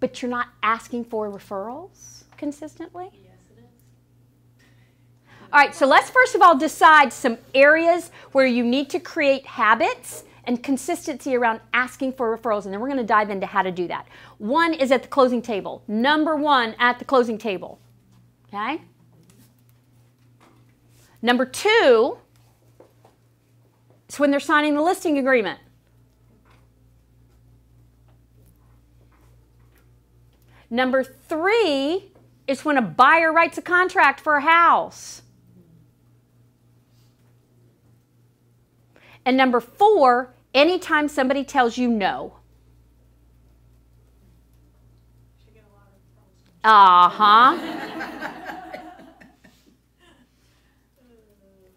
but you're not asking for referrals consistently? Yes, it is. All right, so let's first of all decide some areas where you need to create habits and consistency around asking for referrals, and then we're going to dive into how to do that. One is at the closing table. Number one, at the closing table. Okay? Number two is when they're signing the listing agreement. Number three is when a buyer writes a contract for a house. And number four, anytime somebody tells you no.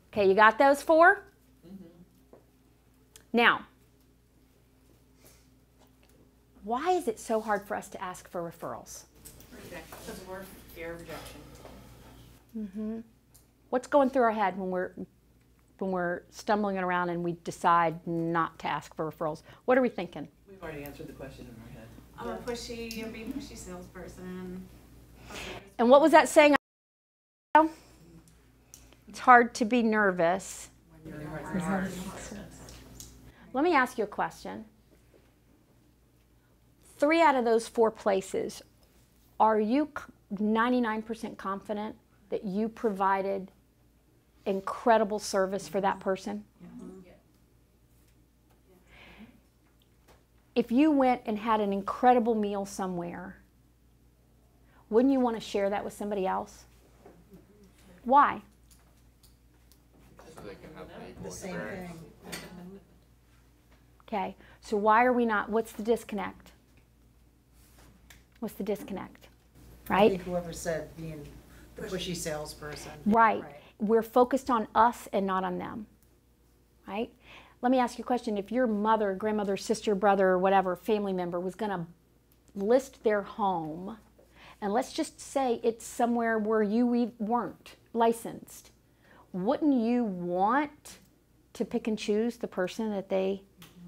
Okay, you got those four? Now, why is it so hard for us to ask for referrals? Because we're fear of rejection. What's going through our head when we're stumbling around and we decide not to ask for referrals? What are we thinking? We've already answered the question in our head. I'm a pushy salesperson. And what was that saying? It's hard to be nervous. Let me ask you a question. 3 out of those 4 places, are you 99% confident that you provided incredible service for that person? If you went and had an incredible meal somewhere, wouldn't you want to share that with somebody else? Why? So they can have an equal The same experience. thing. Okay, so why are we not, what's the disconnect? What's the disconnect? I Right? think whoever said being the pushy salesperson. Right. We're focused on us and not on them. Right? Let me ask you a question. If your mother, grandmother, sister, brother, or whatever family member was going to list their home, and let's just say it's somewhere where you weren't licensed, wouldn't you want to pick and choose the person that they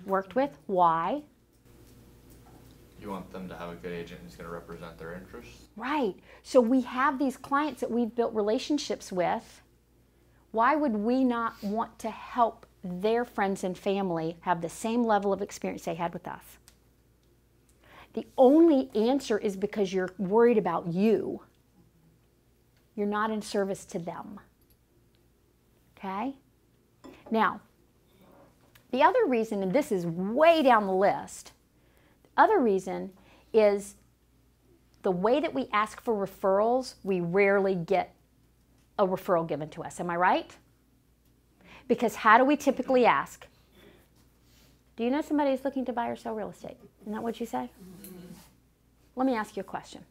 worked with? Why? You want them to have a good agent who's going to represent their interests. Right. So we have these clients that we've built relationships with. Why would we not want to help their friends and family have the same level of experience they had with us? The only answer is because you're worried about you. You're not in service to them. Okay? Now, the other reason, and this is way down the list, the other reason is the way that we ask for referrals, we rarely get a referral given to us. Am I right? Because how do we typically ask? Do you know somebody who's looking to buy or sell real estate? Isn't that what you say? Let me ask you a question.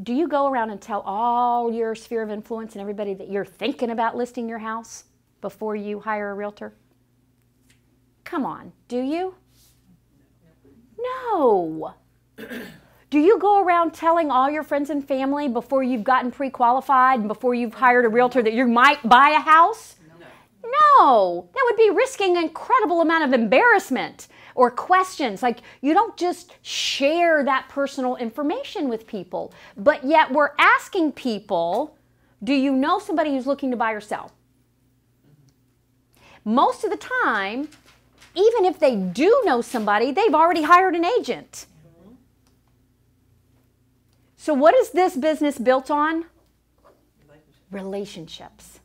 Do you go around and tell all your sphere of influence and everybody that you're thinking about listing your house before you hire a realtor? Come on, do you? No. Do you go around telling all your friends and family before you've gotten pre-qualified and before you've hired a realtor that you might buy a house? No. That would be risking an incredible amount of embarrassment or questions. Like, you don't just share that personal information with people, but yet we're asking people, do you know somebody who's looking to buy or sell? Most of the time, even if they do know somebody, they've already hired an agent. So what is this business built on? Relationships.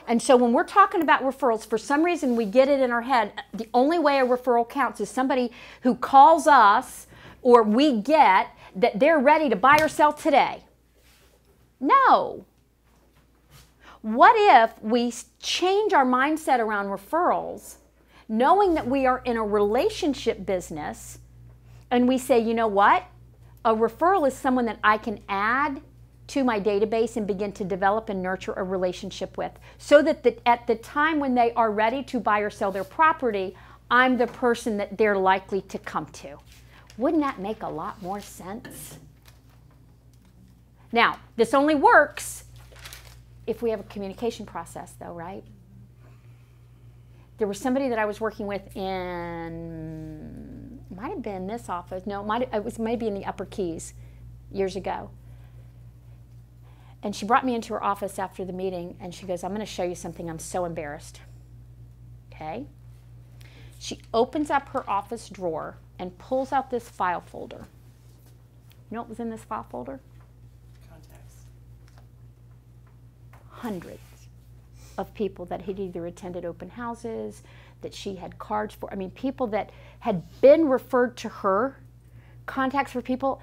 And so when we're talking about referrals, for some reason we get it in our head, the only way a referral counts is somebody who calls us or we get that they're ready to buy or sell today. No. What if we change our mindset around referrals, knowing that we are in a relationship business, and we say, you know what? A referral is someone that I can add to my database and begin to develop and nurture a relationship with, so that at the time when they are ready to buy or sell their property, I'm the person that they're likely to come to. Wouldn't that make a lot more sense? Now, this only works if we have a communication process though, right? there was somebody that I was working with in, might have been this office, no, it was maybe in the Upper Keys years ago. And she brought me into her office after the meeting, and she goes, I'm going to show you something. I'm so embarrassed. Okay? She opens up her office drawer and pulls out this file folder. You know what was in this file folder? Contacts. Hundreds of people that had either attended open houses, that she had cards for. I mean, people that had been referred to her, contacts for people.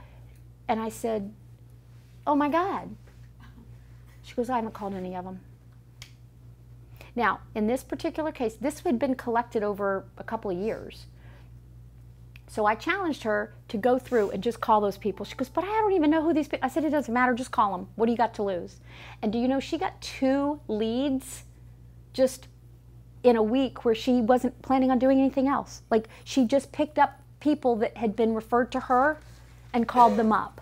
And I said, oh my God. She goes, I haven't called any of them. Now, in this particular case, this had been collected over a couple of years. So I challenged her to go through and just call those people. She goes, but I don't even know who these people. I said, it doesn't matter, just call them. What do you got to lose? And do you know, she got 2 leads just in a week where she wasn't planning on doing anything else. Like, she just picked up people that had been referred to her and called them up.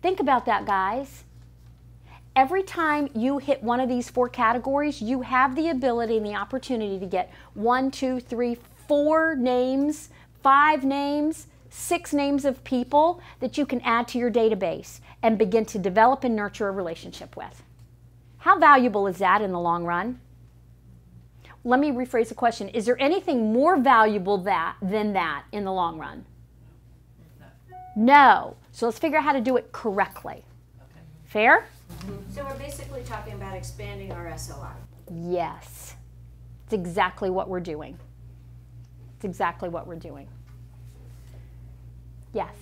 Think about that, guys. Every time you hit one of these 4 categories, you have the ability and the opportunity to get 1, 2, 3, 4 names, 5 names, 6 names of people that you can add to your database and begin to develop and nurture a relationship with. How valuable is that in the long run? Let me rephrase the question. Is there anything more valuable than that in the long run? No. So let's figure out how to do it correctly. Okay. Fair? So we're basically talking about expanding our SOI. Yes. It's exactly what we're doing. It's exactly what we're doing. Yes.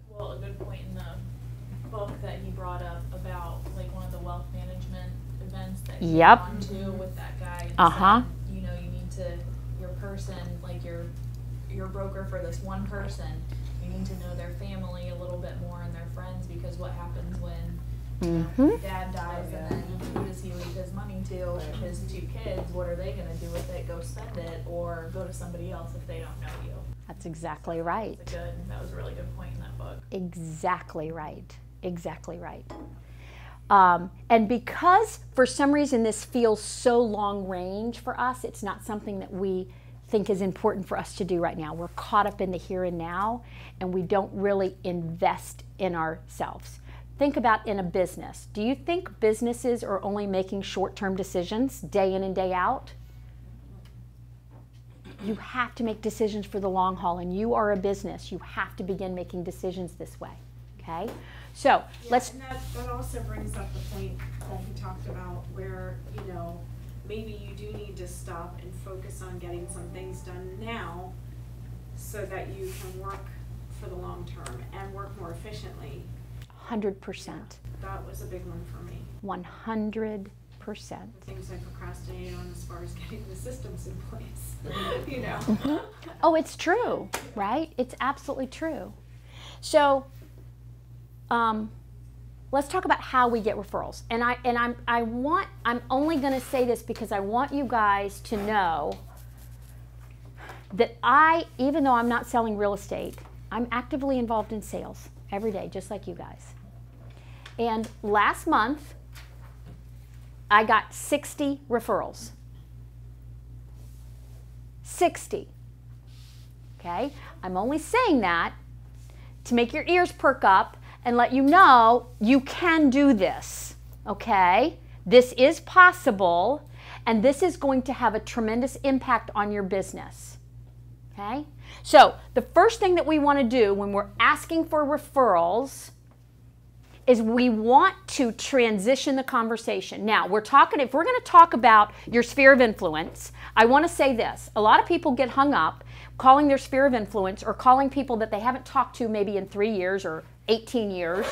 Well, a good point in the book that he brought up about like one of the wealth management events that he Yep. went to with that guy. And Uh-huh. said, you know, you need to, your person, like your broker for this one person, you need to know their family a little bit more and their friends, because what happens when dad dies and then who does he leave his money to? His 2 kids, what are they going to do with it? Go spend it or go to somebody else if they don't know you? That's exactly right. That was a really good point in that book. Exactly right. Exactly right. And because for some reason this feels so long range for us, it's not something that we think is important for us to do right now. We're caught up in the here and now, and we don't really invest in ourselves. Think about in a business. Do you think businesses are only making short-term decisions day in and day out? You have to make decisions for the long haul, and you are a business. You have to begin making decisions this way, okay? So let's... And that also brings up the point that he talked about where, you know, maybe you do need to stop and focus on getting some things done now so that you can work for the long term and work more efficiently. 100%. That was a big one for me. 100%. Things I procrastinated on as far as getting the systems in place, you know. Oh, it's true, right? It's absolutely true. So, let's talk about how we get referrals. And I'm only going to say this because I want you guys to know that even though I'm not selling real estate, I'm actively involved in sales every day, just like you guys. And last month, I got 60 referrals. 60. Okay? I'm only saying that to make your ears perk up and let you know you can do this. Okay? This is possible, and this is going to have a tremendous impact on your business. Okay? So, the first thing that we want to do when we're asking for referrals is we want to transition the conversation. Now, if we're going to talk about your sphere of influence, I want to say this. A lot of people get hung up calling their sphere of influence or calling people that they haven't talked to maybe in 3 years or 18 years.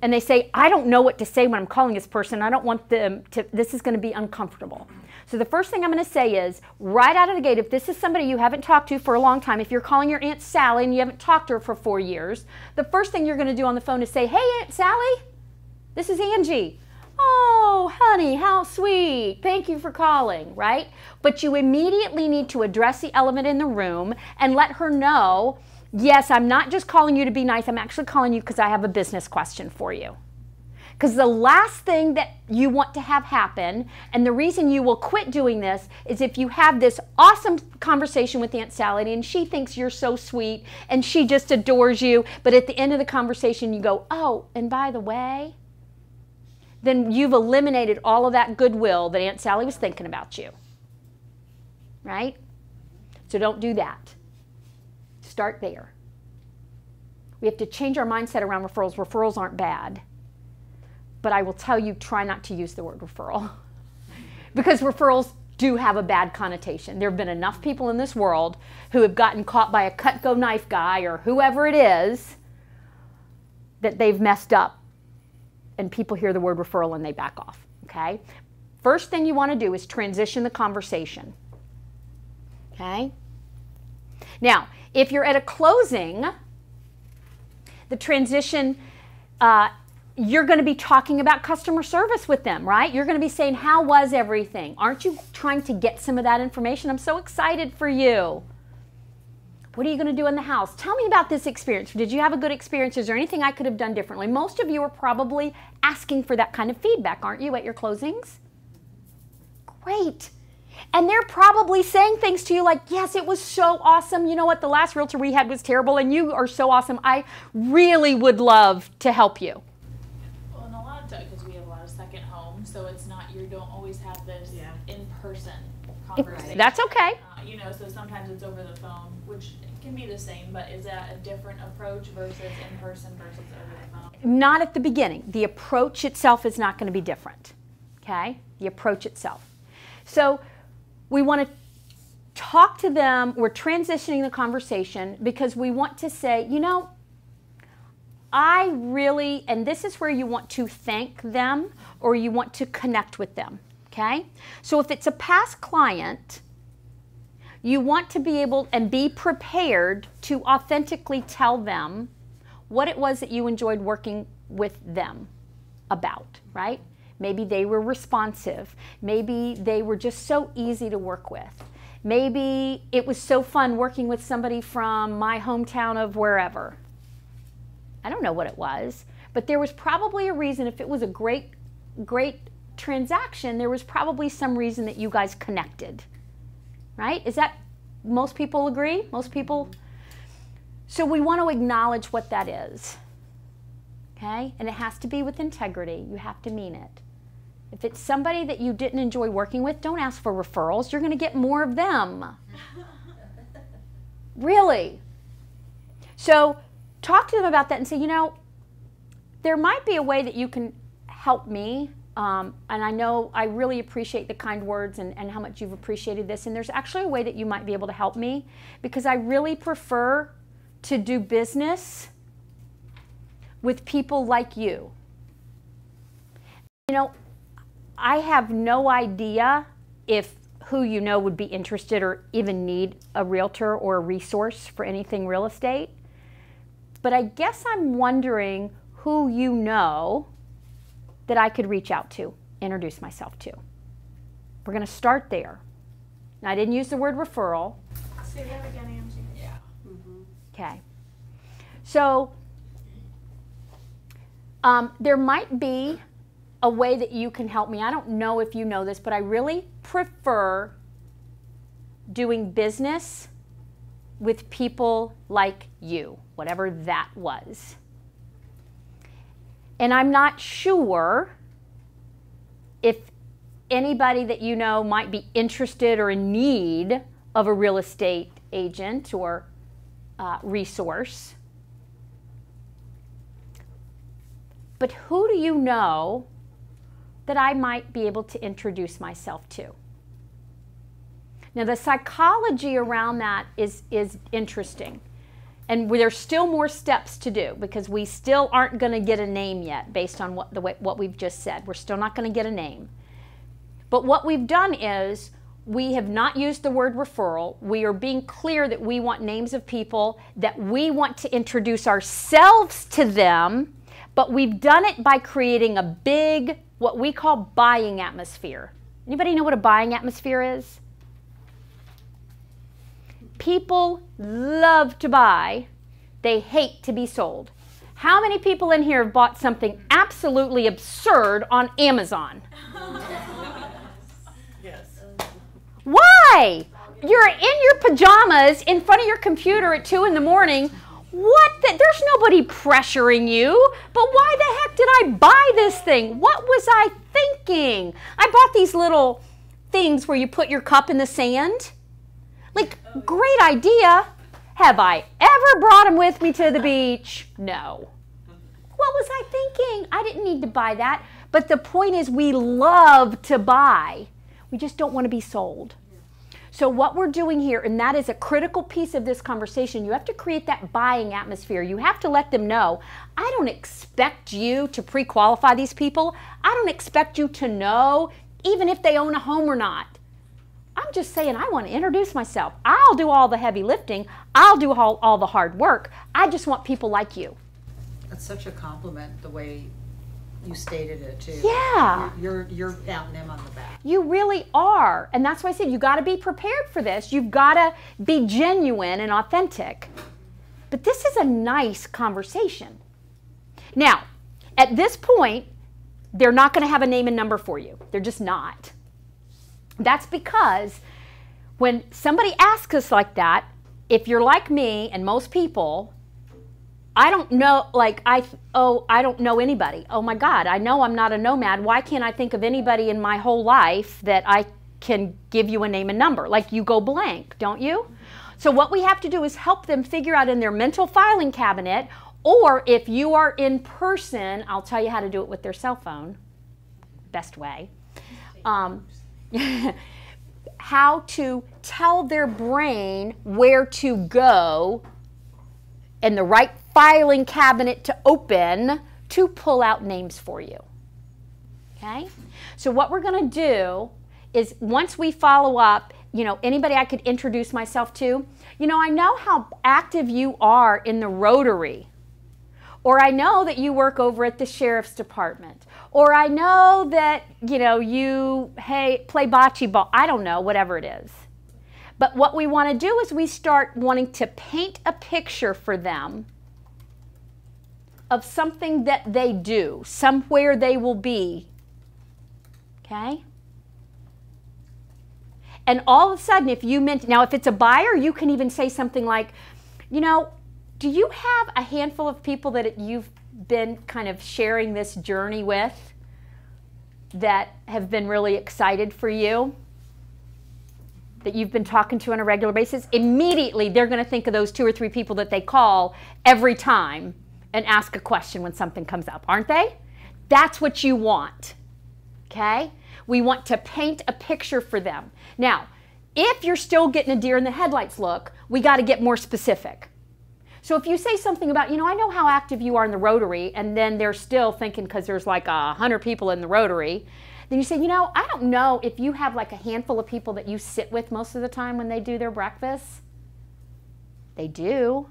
And they say, I don't know what to say when I'm calling this person. I don't want them to, this is going to be uncomfortable. So the first thing I'm going to say is, right out of the gate, if this is somebody you haven't talked to for a long time, if you're calling your Aunt Sally and you haven't talked to her for 4 years, the first thing you're going to do on the phone is say, hey, Aunt Sally, this is Angie. Oh, honey, how sweet. Thank you for calling, right? But you immediately need to address the elephant in the room and let her know, yes, I'm not just calling you to be nice. I'm actually calling you because I have a business question for you. Because the last thing that you want to have happen, and the reason you will quit doing this, is if you have this awesome conversation with Aunt Sally and she thinks you're so sweet and she just adores you, but at the end of the conversation you go, oh, and by the way, then you've eliminated all of that goodwill that Aunt Sally was thinking about you. Right? So don't do that. Start there. We have to change our mindset around referrals. Referrals aren't bad. But I will tell you, try not to use the word referral. Because referrals do have a bad connotation. There have been enough people in this world who have gotten caught by a cut-go-knife guy or whoever it is that they've messed up. And people hear the word referral and they back off. Okay? First thing you want to do is transition the conversation. Okay? Now, if you're at a closing, the transition, you're going to be talking about customer service with them, right? You're going to be saying, how was everything? Aren't you trying to get some of that information? I'm so excited for you. What are you going to do in the house? Tell me about this experience. Did you have a good experience? Is there anything I could have done differently? Most of you are probably asking for that kind of feedback, aren't you, at your closings? Great. And they're probably saying things to you like, yes, it was so awesome. You know what? The last realtor we had was terrible and you are so awesome. I really would love to help you. Well, and a lot of times, because we have a lot of second homes, so it's not, you don't always have this in-person conversation. That's okay. You know, so sometimes it's over the phone, which can be the same, but is that a different approach versus in person versus over the phone? Not at the beginning. The approach itself is not going to be different. Okay? The approach itself. So we want to talk to them. We're transitioning the conversation because we want to say, you know, I really, and this is where you want to thank them or you want to connect with them. Okay? So if it's a past client, you want to be able and be prepared to authentically tell them what it was that you enjoyed working with them about, right? Maybe they were responsive. Maybe they were just so easy to work with. Maybe it was so fun working with somebody from my hometown of wherever. I don't know what it was, but there was probably a reason. If it was a great transaction, there was probably some reason that you guys connected. Right? Is that, most people agree? Most people? So we want to acknowledge what that is. Okay? And it has to be with integrity. You have to mean it. If it's somebody that you didn't enjoy working with, don't ask for referrals. You're going to get more of them. Really. So talk to them about that and say, you know, there might be a way that you can help me. And I know I really appreciate the kind words and how much you've appreciated this. And there's actually a way that you might be able to help me because I really prefer to do business with people like you. You know, I have no idea if who you know would be interested or even need a realtor or a resource for anything real estate. But I guess I'm wondering who you know that I could reach out to, introduce myself to. We're going to start there. Now, I didn't use the word referral. Say that again, Angie. Yeah. Okay. So there might be a way that you can help me. I don't know if you know this, but I really prefer doing business with people like you, whatever that was. And I'm not sure if anybody that you know might be interested or in need of a real estate agent or resource. But who do you know that I might be able to introduce myself to? Now, the psychology around that is interesting. And there's still more steps to do because we still aren't going to get a name yet based on what we've just said. We're still not going to get a name. But what we've done is we have not used the word referral. We are being clear that we want names of people that we want to introduce ourselves to them, but we've done it by creating a big, what we call buying atmosphere. Anybody know what a buying atmosphere is? People love to buy. They hate to be sold. How many people in here have bought something absolutely absurd on Amazon? Yes. Why? You're in your pajamas in front of your computer at 2 in the morning. There's nobody pressuring you. But why the heck did I buy this thing? What was I thinking? I bought these little things where you put your cup in the sand. Like, great idea. Have I ever brought them with me to the beach? No. What was I thinking? I didn't need to buy that. But the point is, we love to buy. We just don't want to be sold. So what we're doing here, and that is a critical piece of this conversation, you have to create that buying atmosphere. You have to let them know, I don't expect you to pre-qualify these people. I don't expect you to know even if they own a home or not. I'm just saying I want to introduce myself. I'll do all the heavy lifting. I'll do all the hard work. I just want people like you. That's such a compliment, the way you stated it too. Yeah. You're patting them on the back. You really are. And that's why I said you got to be prepared for this. You've got to be genuine and authentic. But this is a nice conversation. Now, at this point, they're not going to have a name and number for you. They're just not. That's because when somebody asks us like that, if you're like me and most people, I don't know, I don't know anybody. Oh my God, I know I'm not a nomad. Why can't I think of anybody in my whole life that I can give you a name and number? Like, you go blank, don't you? So what we have to do is help them figure out in their mental filing cabinet, or if you are in person, I'll tell you how to do it with their cell phone. Best way. How to tell their brain where to go and the right filing cabinet to open to pull out names for you. Okay? So what we're going to do is, once we follow up, anybody I could introduce myself to, I know how active you are in the Rotary, or I know that you work over at the Sheriff's Department, or I know that, you play bocce ball. I don't know, whatever it is. But what we want to do is we start wanting to paint a picture for them of something that they do, somewhere they will be. Okay? And all of a sudden, if it's a buyer, you can even say something like, do you have a handful of people that you've been kind of sharing this journey with that have been really excited for you, that you've been talking to on a regular basis? Immediately, they're going to think of those 2 or 3 people that they call every time and ask a question when something comes up, aren't they? That's what you want, okay? We want to paint a picture for them. Now, if you're still getting a deer in the headlights look, we got to get more specific. So if you say something about, I know how active you are in the Rotary, and then they're still thinking, because there's like 100 people in the Rotary, then you say, I don't know if you have like a handful of people that you sit with most of the time when they do their breakfast. They do.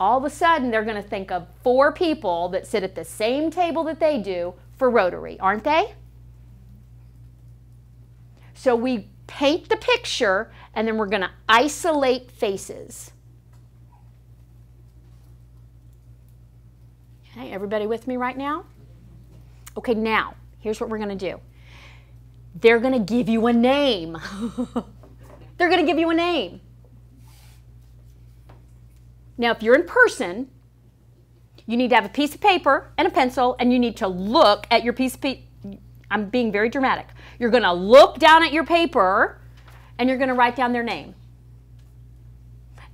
All of a sudden, they're going to think of 4 people that sit at the same table that they do for Rotary, aren't they? So we paint the picture, and then we're going to isolate faces. Okay, everybody with me right now? Okay, now, here's what we're going to do. They're going to give you a name. They're going to give you a name. Now, if you're in person, you need to have a piece of paper and a pencil, and you need to look at your piece of paper. I'm being very dramatic. You're going to look down at your paper, and you're going to write down their name.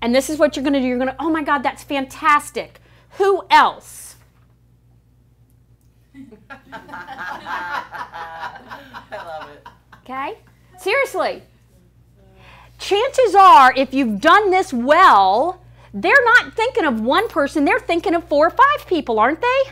And this is what you're going to do. You're going to, oh my God, that's fantastic. Who else? I love it. Okay? Seriously. Chances are, if you've done this well, they're not thinking of one person, they're thinking of 4 or 5 people, aren't they?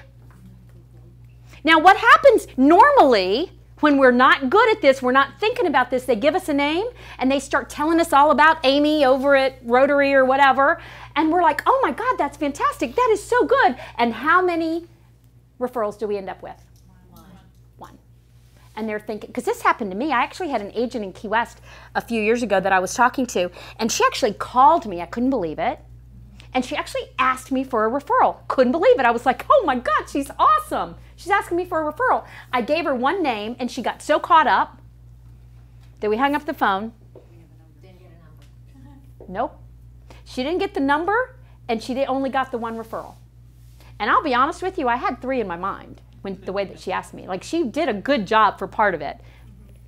Now, what happens normally when we're not good at this, we're not thinking about this, they give us a name and they start telling us all about Amy over at Rotary or whatever, and we're like, oh my God, that's fantastic, that is so good. And how many referrals do we end up with? One. And they're thinking, because this happened to me. I actually had an agent in Key West a few years ago that I was talking to, and she actually called me. I couldn't believe it. And she actually asked me for a referral. Couldn't believe it. I was like, oh my God, she's awesome. She's asking me for a referral. I gave her one name, and she got so caught up that we hung up the phone. Didn't get a number. Nope. She didn't get the number, and she only got the one referral. And I'll be honest with you, I had 3 in my mind when the way that she asked me. Like, she did a good job for part of it,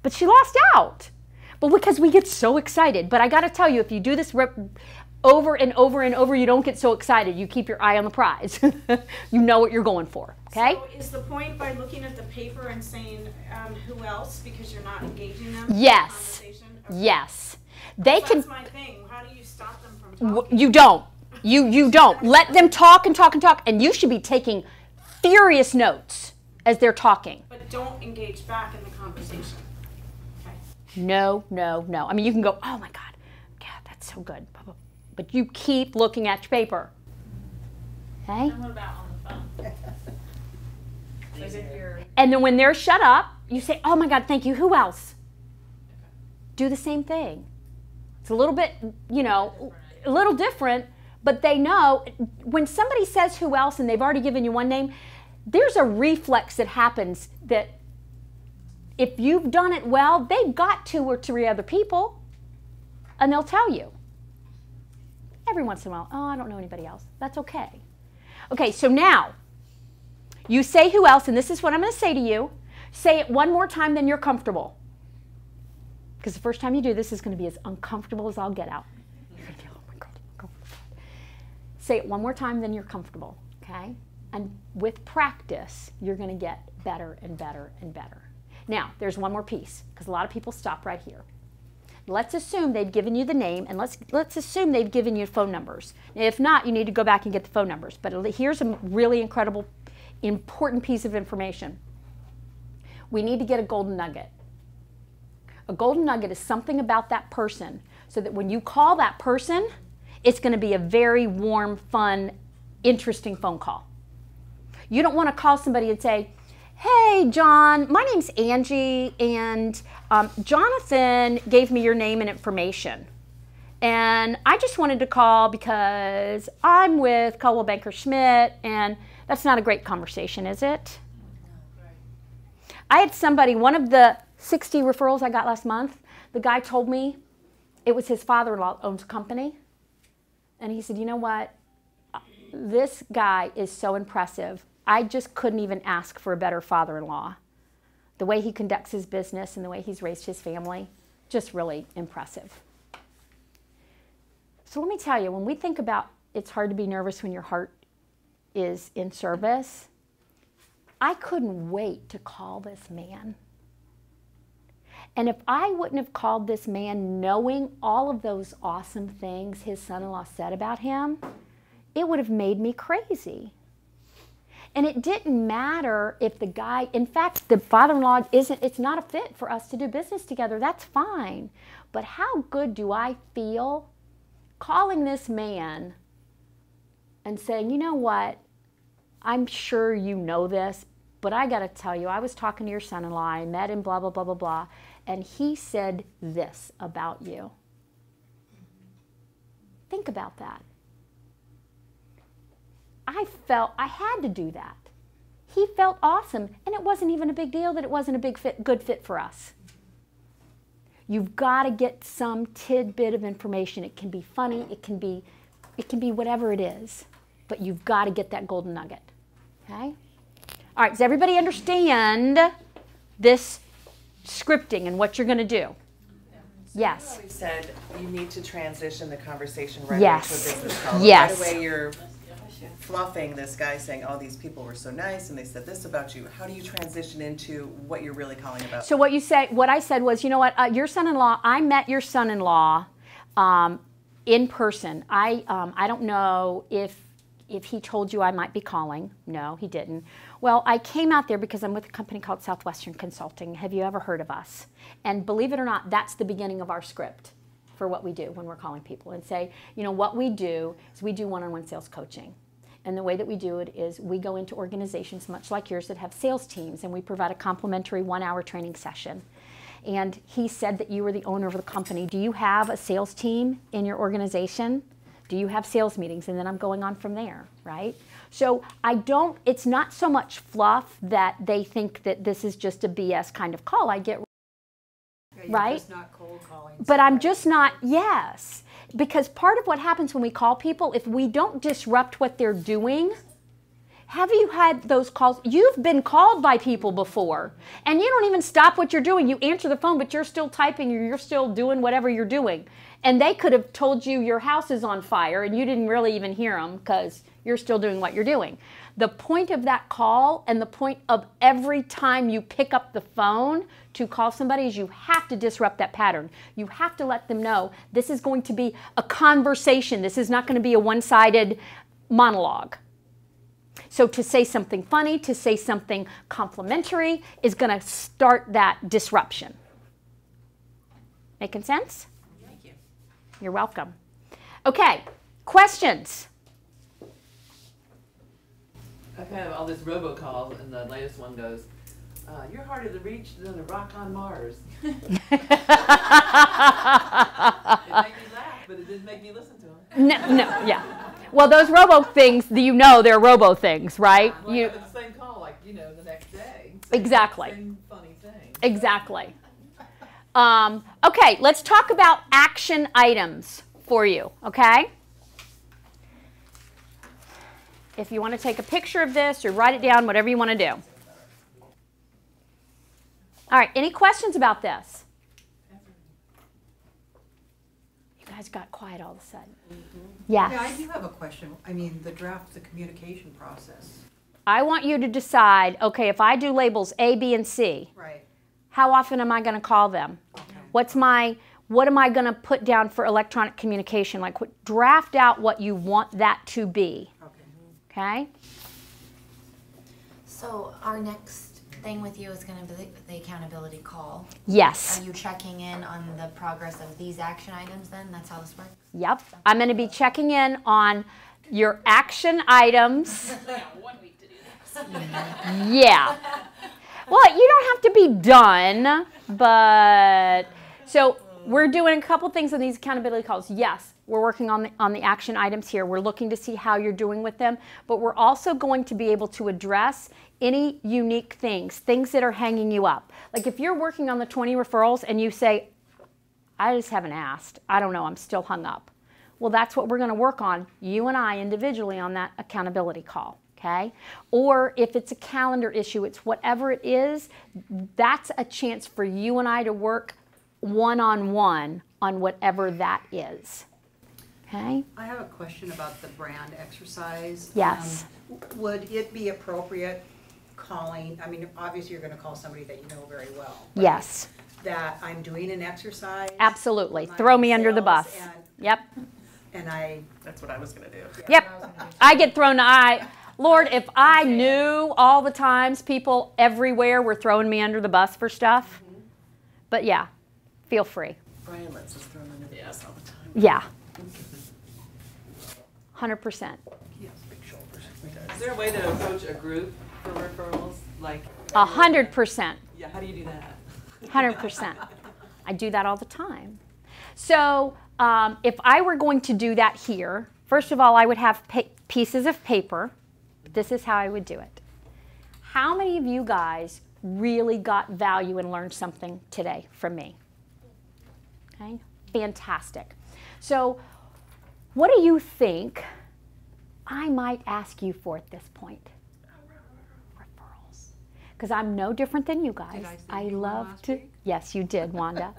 but she lost out. But because we get so excited. But I got to tell you, if you do this over and over and over, you don't get so excited. You keep your eye on the prize. You know what you're going for, okay? So is the point by looking at the paper and saying who else, because you're not engaging them Yes. in the conversation? Okay. Yes. They can. That's my thing. How do you stop them from talking? You don't. You don't. Let them talk and talk and talk, and you should be taking furious notes as they're talking. But don't engage back in the conversation. Okay. No, no, no. I mean, you can go, oh my God, yeah, that's so good. But you keep looking at your paper. Okay? And what about on the phone? Like if you're And then when they're shut up, you say, oh my God, thank you. Who else? Do the same thing. It's a little bit, you know, a little different, but they know when somebody says who else and they've already given you one name, there's a reflex that happens that if you've done it well, they've got 2 or 3 other people, and they'll tell you. Every once in a while, oh, I don't know anybody else. That's okay. Okay, so now, you say who else, and this is what I'm going to say to you. Say it one more time than you're comfortable. Because the first time you do this is going to be as uncomfortable as I'll get out. You're going to feel, oh my God, oh my God. Say it one more time than you're comfortable, okay? And with practice, you're going to get better and better and better. Now, there's one more piece, because a lot of people stop right here. Let's assume they've given you the name, and let's assume they've given you phone numbers. If not, you need to go back and get the phone numbers. But here's a really incredible, important piece of information. We need to get a golden nugget. A golden nugget is something about that person so that when you call that person, it's going to be a very warm, fun, interesting phone call. You don't want to call somebody and say, hey, John, my name's Angie, and Jonathan gave me your name and information. And I just wanted to call because I'm with Coldwell Banker Schmidt, and that's not a great conversation, is it? I had somebody, one of the 60 referrals I got last month, the guy told me it was his father-in-law owns a company. And he said, you know what? This guy is so impressive. I just couldn't even ask for a better father-in-law. The way he conducts his business and the way he's raised his family, just really impressive. So let me tell you, when we think about it's hard to be nervous when your heart is in service, I couldn't wait to call this man. And if I wouldn't have called this man knowing all of those awesome things his son-in-law said about him, it would have made me crazy. And it didn't matter if the guy, in fact, the father-in-law it's not a fit for us to do business together. That's fine. But how good do I feel calling this man and saying, you know what, I'm sure you know this, but I got to tell you, I was talking to your son-in-law, I met him, blah, blah, blah, blah, blah, and he said this about you. Think about that. I felt I had to do that. He felt awesome, and it wasn't even a big deal that it wasn't a good fit for us. You've got to get some tidbit of information. It can be funny, it can be whatever it is, but you've got to get that golden nugget. Okay? All right, does everybody understand this scripting and what you're going to do? Yes. You always said you need to transition the conversation right Yes. into a business call. Yes. Right away you're fluffing this guy saying, oh, these people were so nice and they said this about you. How do you transition into what you're really calling about? So what I said was, you know what, your son-in-law, I met your son-in-law in person. I don't know if he told you I might be calling. No, he didn't. Well, I came out there because I'm with a company called Southwestern Consulting. Have you ever heard of us? And believe it or not, that's the beginning of our script for what we do when we're calling people and say, you know, what we do is we do one-on-one sales coaching. And the way that we do it is we go into organizations much like yours that have sales teams, and we provide a complimentary 1-hour training session. And he said that you were the owner of the company. Do you have a sales team in your organization Do you have sales meetings? And then I'm going on from there, right? So it's not so much fluff that they think that this is just a BS kind of call. I get, right? Just not cold calling. But I'm just not, yes. Because part of what happens when we call people, if we don't disrupt what they're doing, have you had those calls? You've been called by people before, and you don't even stop what you're doing. You answer the phone, but you're still typing, or you're still doing whatever you're doing. And they could have told you your house is on fire, and you didn't really even hear them because you're still doing what you're doing. The point of that call and the point of every time you pick up the phone to call somebody is you have to disrupt that pattern. You have to let them know this is going to be a conversation. This is not going to be a one-sided monologue. So to say something funny, to say something complimentary is going to start that disruption. Making sense? Thank you. You're welcome. Okay, questions? I've had all this robocalls, and the latest one goes, "You're harder to reach than a rock on Mars." It made me laugh, but it didn't make me listen to them. No, yeah. Well, those robo things, they're robo things, right? Well, I got the same call, the next day. Exactly. Same funny thing. Exactly. Okay, let's talk about action items for you, okay? If you want to take a picture of this or write it down, whatever you want to do. All right, any questions about this? You guys got quiet all of a sudden. Yes. Yeah, I do have a question. I mean, the communication process. I want you to decide, okay, if I do labels A, B, and C, right, how often am I going to call them? Okay. What am I going to put down for electronic communication? Like, draft out what you want that to be. Okay? So our next thing with you is going to be the accountability call. Yes. Are you checking in on the progress of these action items then? That's how this works? Yep. I'm going to be checking in on your action items. 1 week to do this. Yeah. Well, you don't have to be done, but so we're doing a couple things on these accountability calls. Yes, we're working on the action items here. We're looking to see how you're doing with them, but we're also going to be able to address any unique things that are hanging you up. Like if you're working on the 20 referrals and you say, I just haven't asked. I don't know, I'm still hung up. Well, that's what we're going to work on, you and I individually, on that accountability call. Okay? Or if it's a calendar issue, it's whatever it is, that's a chance for you and I to work one-on-one on whatever that is. Okay? I have a question about the brand exercise. Yes. Would it be appropriate calling, I mean, obviously you're going to call somebody that you know very well. Yes. That I'm doing an exercise. Absolutely. Throw me under the bus. Yep. And that's what I was going to do. Yep. I get thrown, Lord, if I knew all the times people everywhere were throwing me under the bus for stuff, but yeah, feel free. Brian lets us throw him under the bus all the time. Yeah. 100%. He has big shoulders. Is there a way to approach a group for referrals? 100%. Yeah, how do you do that? 100%. I do that all the time. So if I were going to do that here, first of all, I would have pieces of paper. This is how I would do it. How many of you guys really got value and learned something today from me? Okay, fantastic. So what do you think I might ask you for at this point? Referrals. Because I'm no different than you guys. Did I say you love to. Week? Yes, you did, Wanda.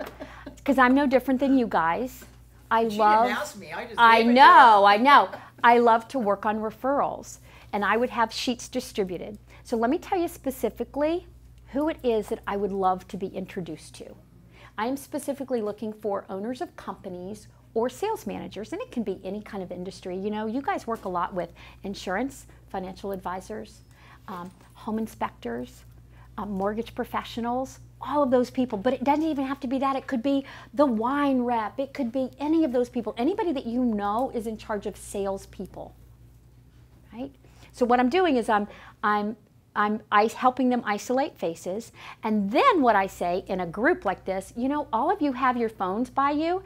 Because I'm no different than you guys. She didn't ask me. I know. I love to work on referrals. And I would have sheets distributed. So let me tell you specifically who it is that I would love to be introduced to. I am specifically looking for owners of companies or sales managers, and it can be any kind of industry. You know, you guys work a lot with insurance, financial advisors, home inspectors, mortgage professionals, all of those people. But it doesn't even have to be that. It could be the wine rep. It could be any of those people. Anybody that you know is in charge of salespeople, right? So what I'm doing is I'm helping them isolate faces, and then what I say in a group like this, you know, all of you have your phones by you.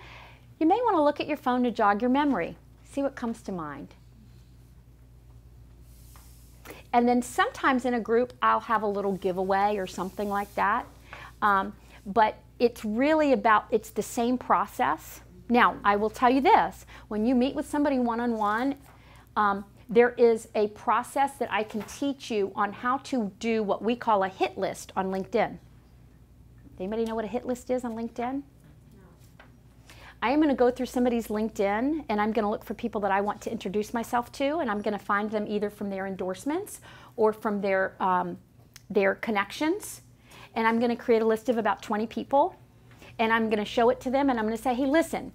You may want to look at your phone to jog your memory. See what comes to mind. And then sometimes in a group, I'll have a little giveaway or something like that. But it's really about, it's the same process. Now, I will tell you this. When you meet with somebody one-on-one, there is a process that I can teach you on how to do what we call a hit list on LinkedIn. Anybody know what a hit list is on LinkedIn? I am going to go through somebody's LinkedIn and I'm going to look for people that I want to introduce myself to, and I'm going to find them either from their endorsements or from their connections, and I'm going to create a list of about 20 people, and I'm going to show it to them, and I'm going to say, hey, listen,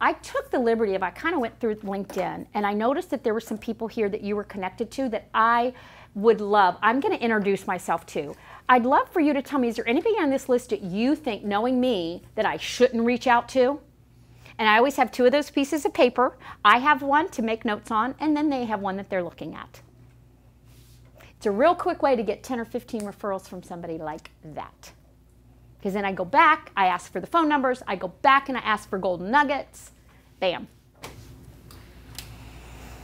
I took the liberty of, I kind of went through LinkedIn and I noticed that there were some people here that you were connected to that I would love, I'm going to introduce myself to. I'd love for you to tell me, is there anybody on this list that you think, knowing me, that I shouldn't reach out to? And I always have 2 of those pieces of paper. I have one to make notes on, and then they have one that they're looking at. It's a real quick way to get 10 or 15 referrals from somebody like that. Because then I go back, I ask for the phone numbers, I go back and I ask for golden nuggets. Bam.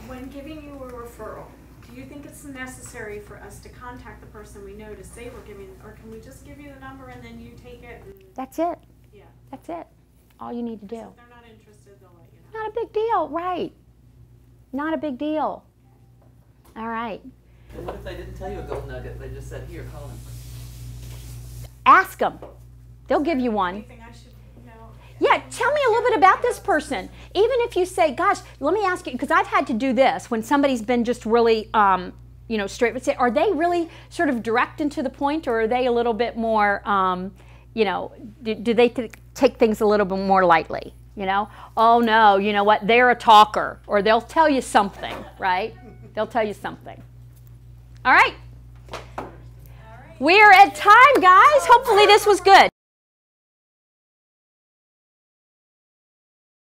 When giving you a referral, do you think it's necessary for us to contact the person we know to say we're giving, or can we just give you the number and then you take it? And, that's it. Yeah. That's it. All you need to do. If they're not interested, they'll let you know. Not a big deal, right? Not a big deal. All right. And what if they didn't tell you a gold nugget? They just said, here, call him. Ask them. They'll give you one. Anything I should know? Yeah, tell me a little bit about this person. Even if you say, gosh, let me ask you, because I've had to do this when somebody's been just really, you know, straight. Say, are they really sort of direct and to the point, or are they a little bit more, you know, do they take things a little bit more lightly? You know, oh no, you know what, they're a talker, or they'll tell you something, right? They'll tell you something. All right. We're at time, guys. Hopefully this was good.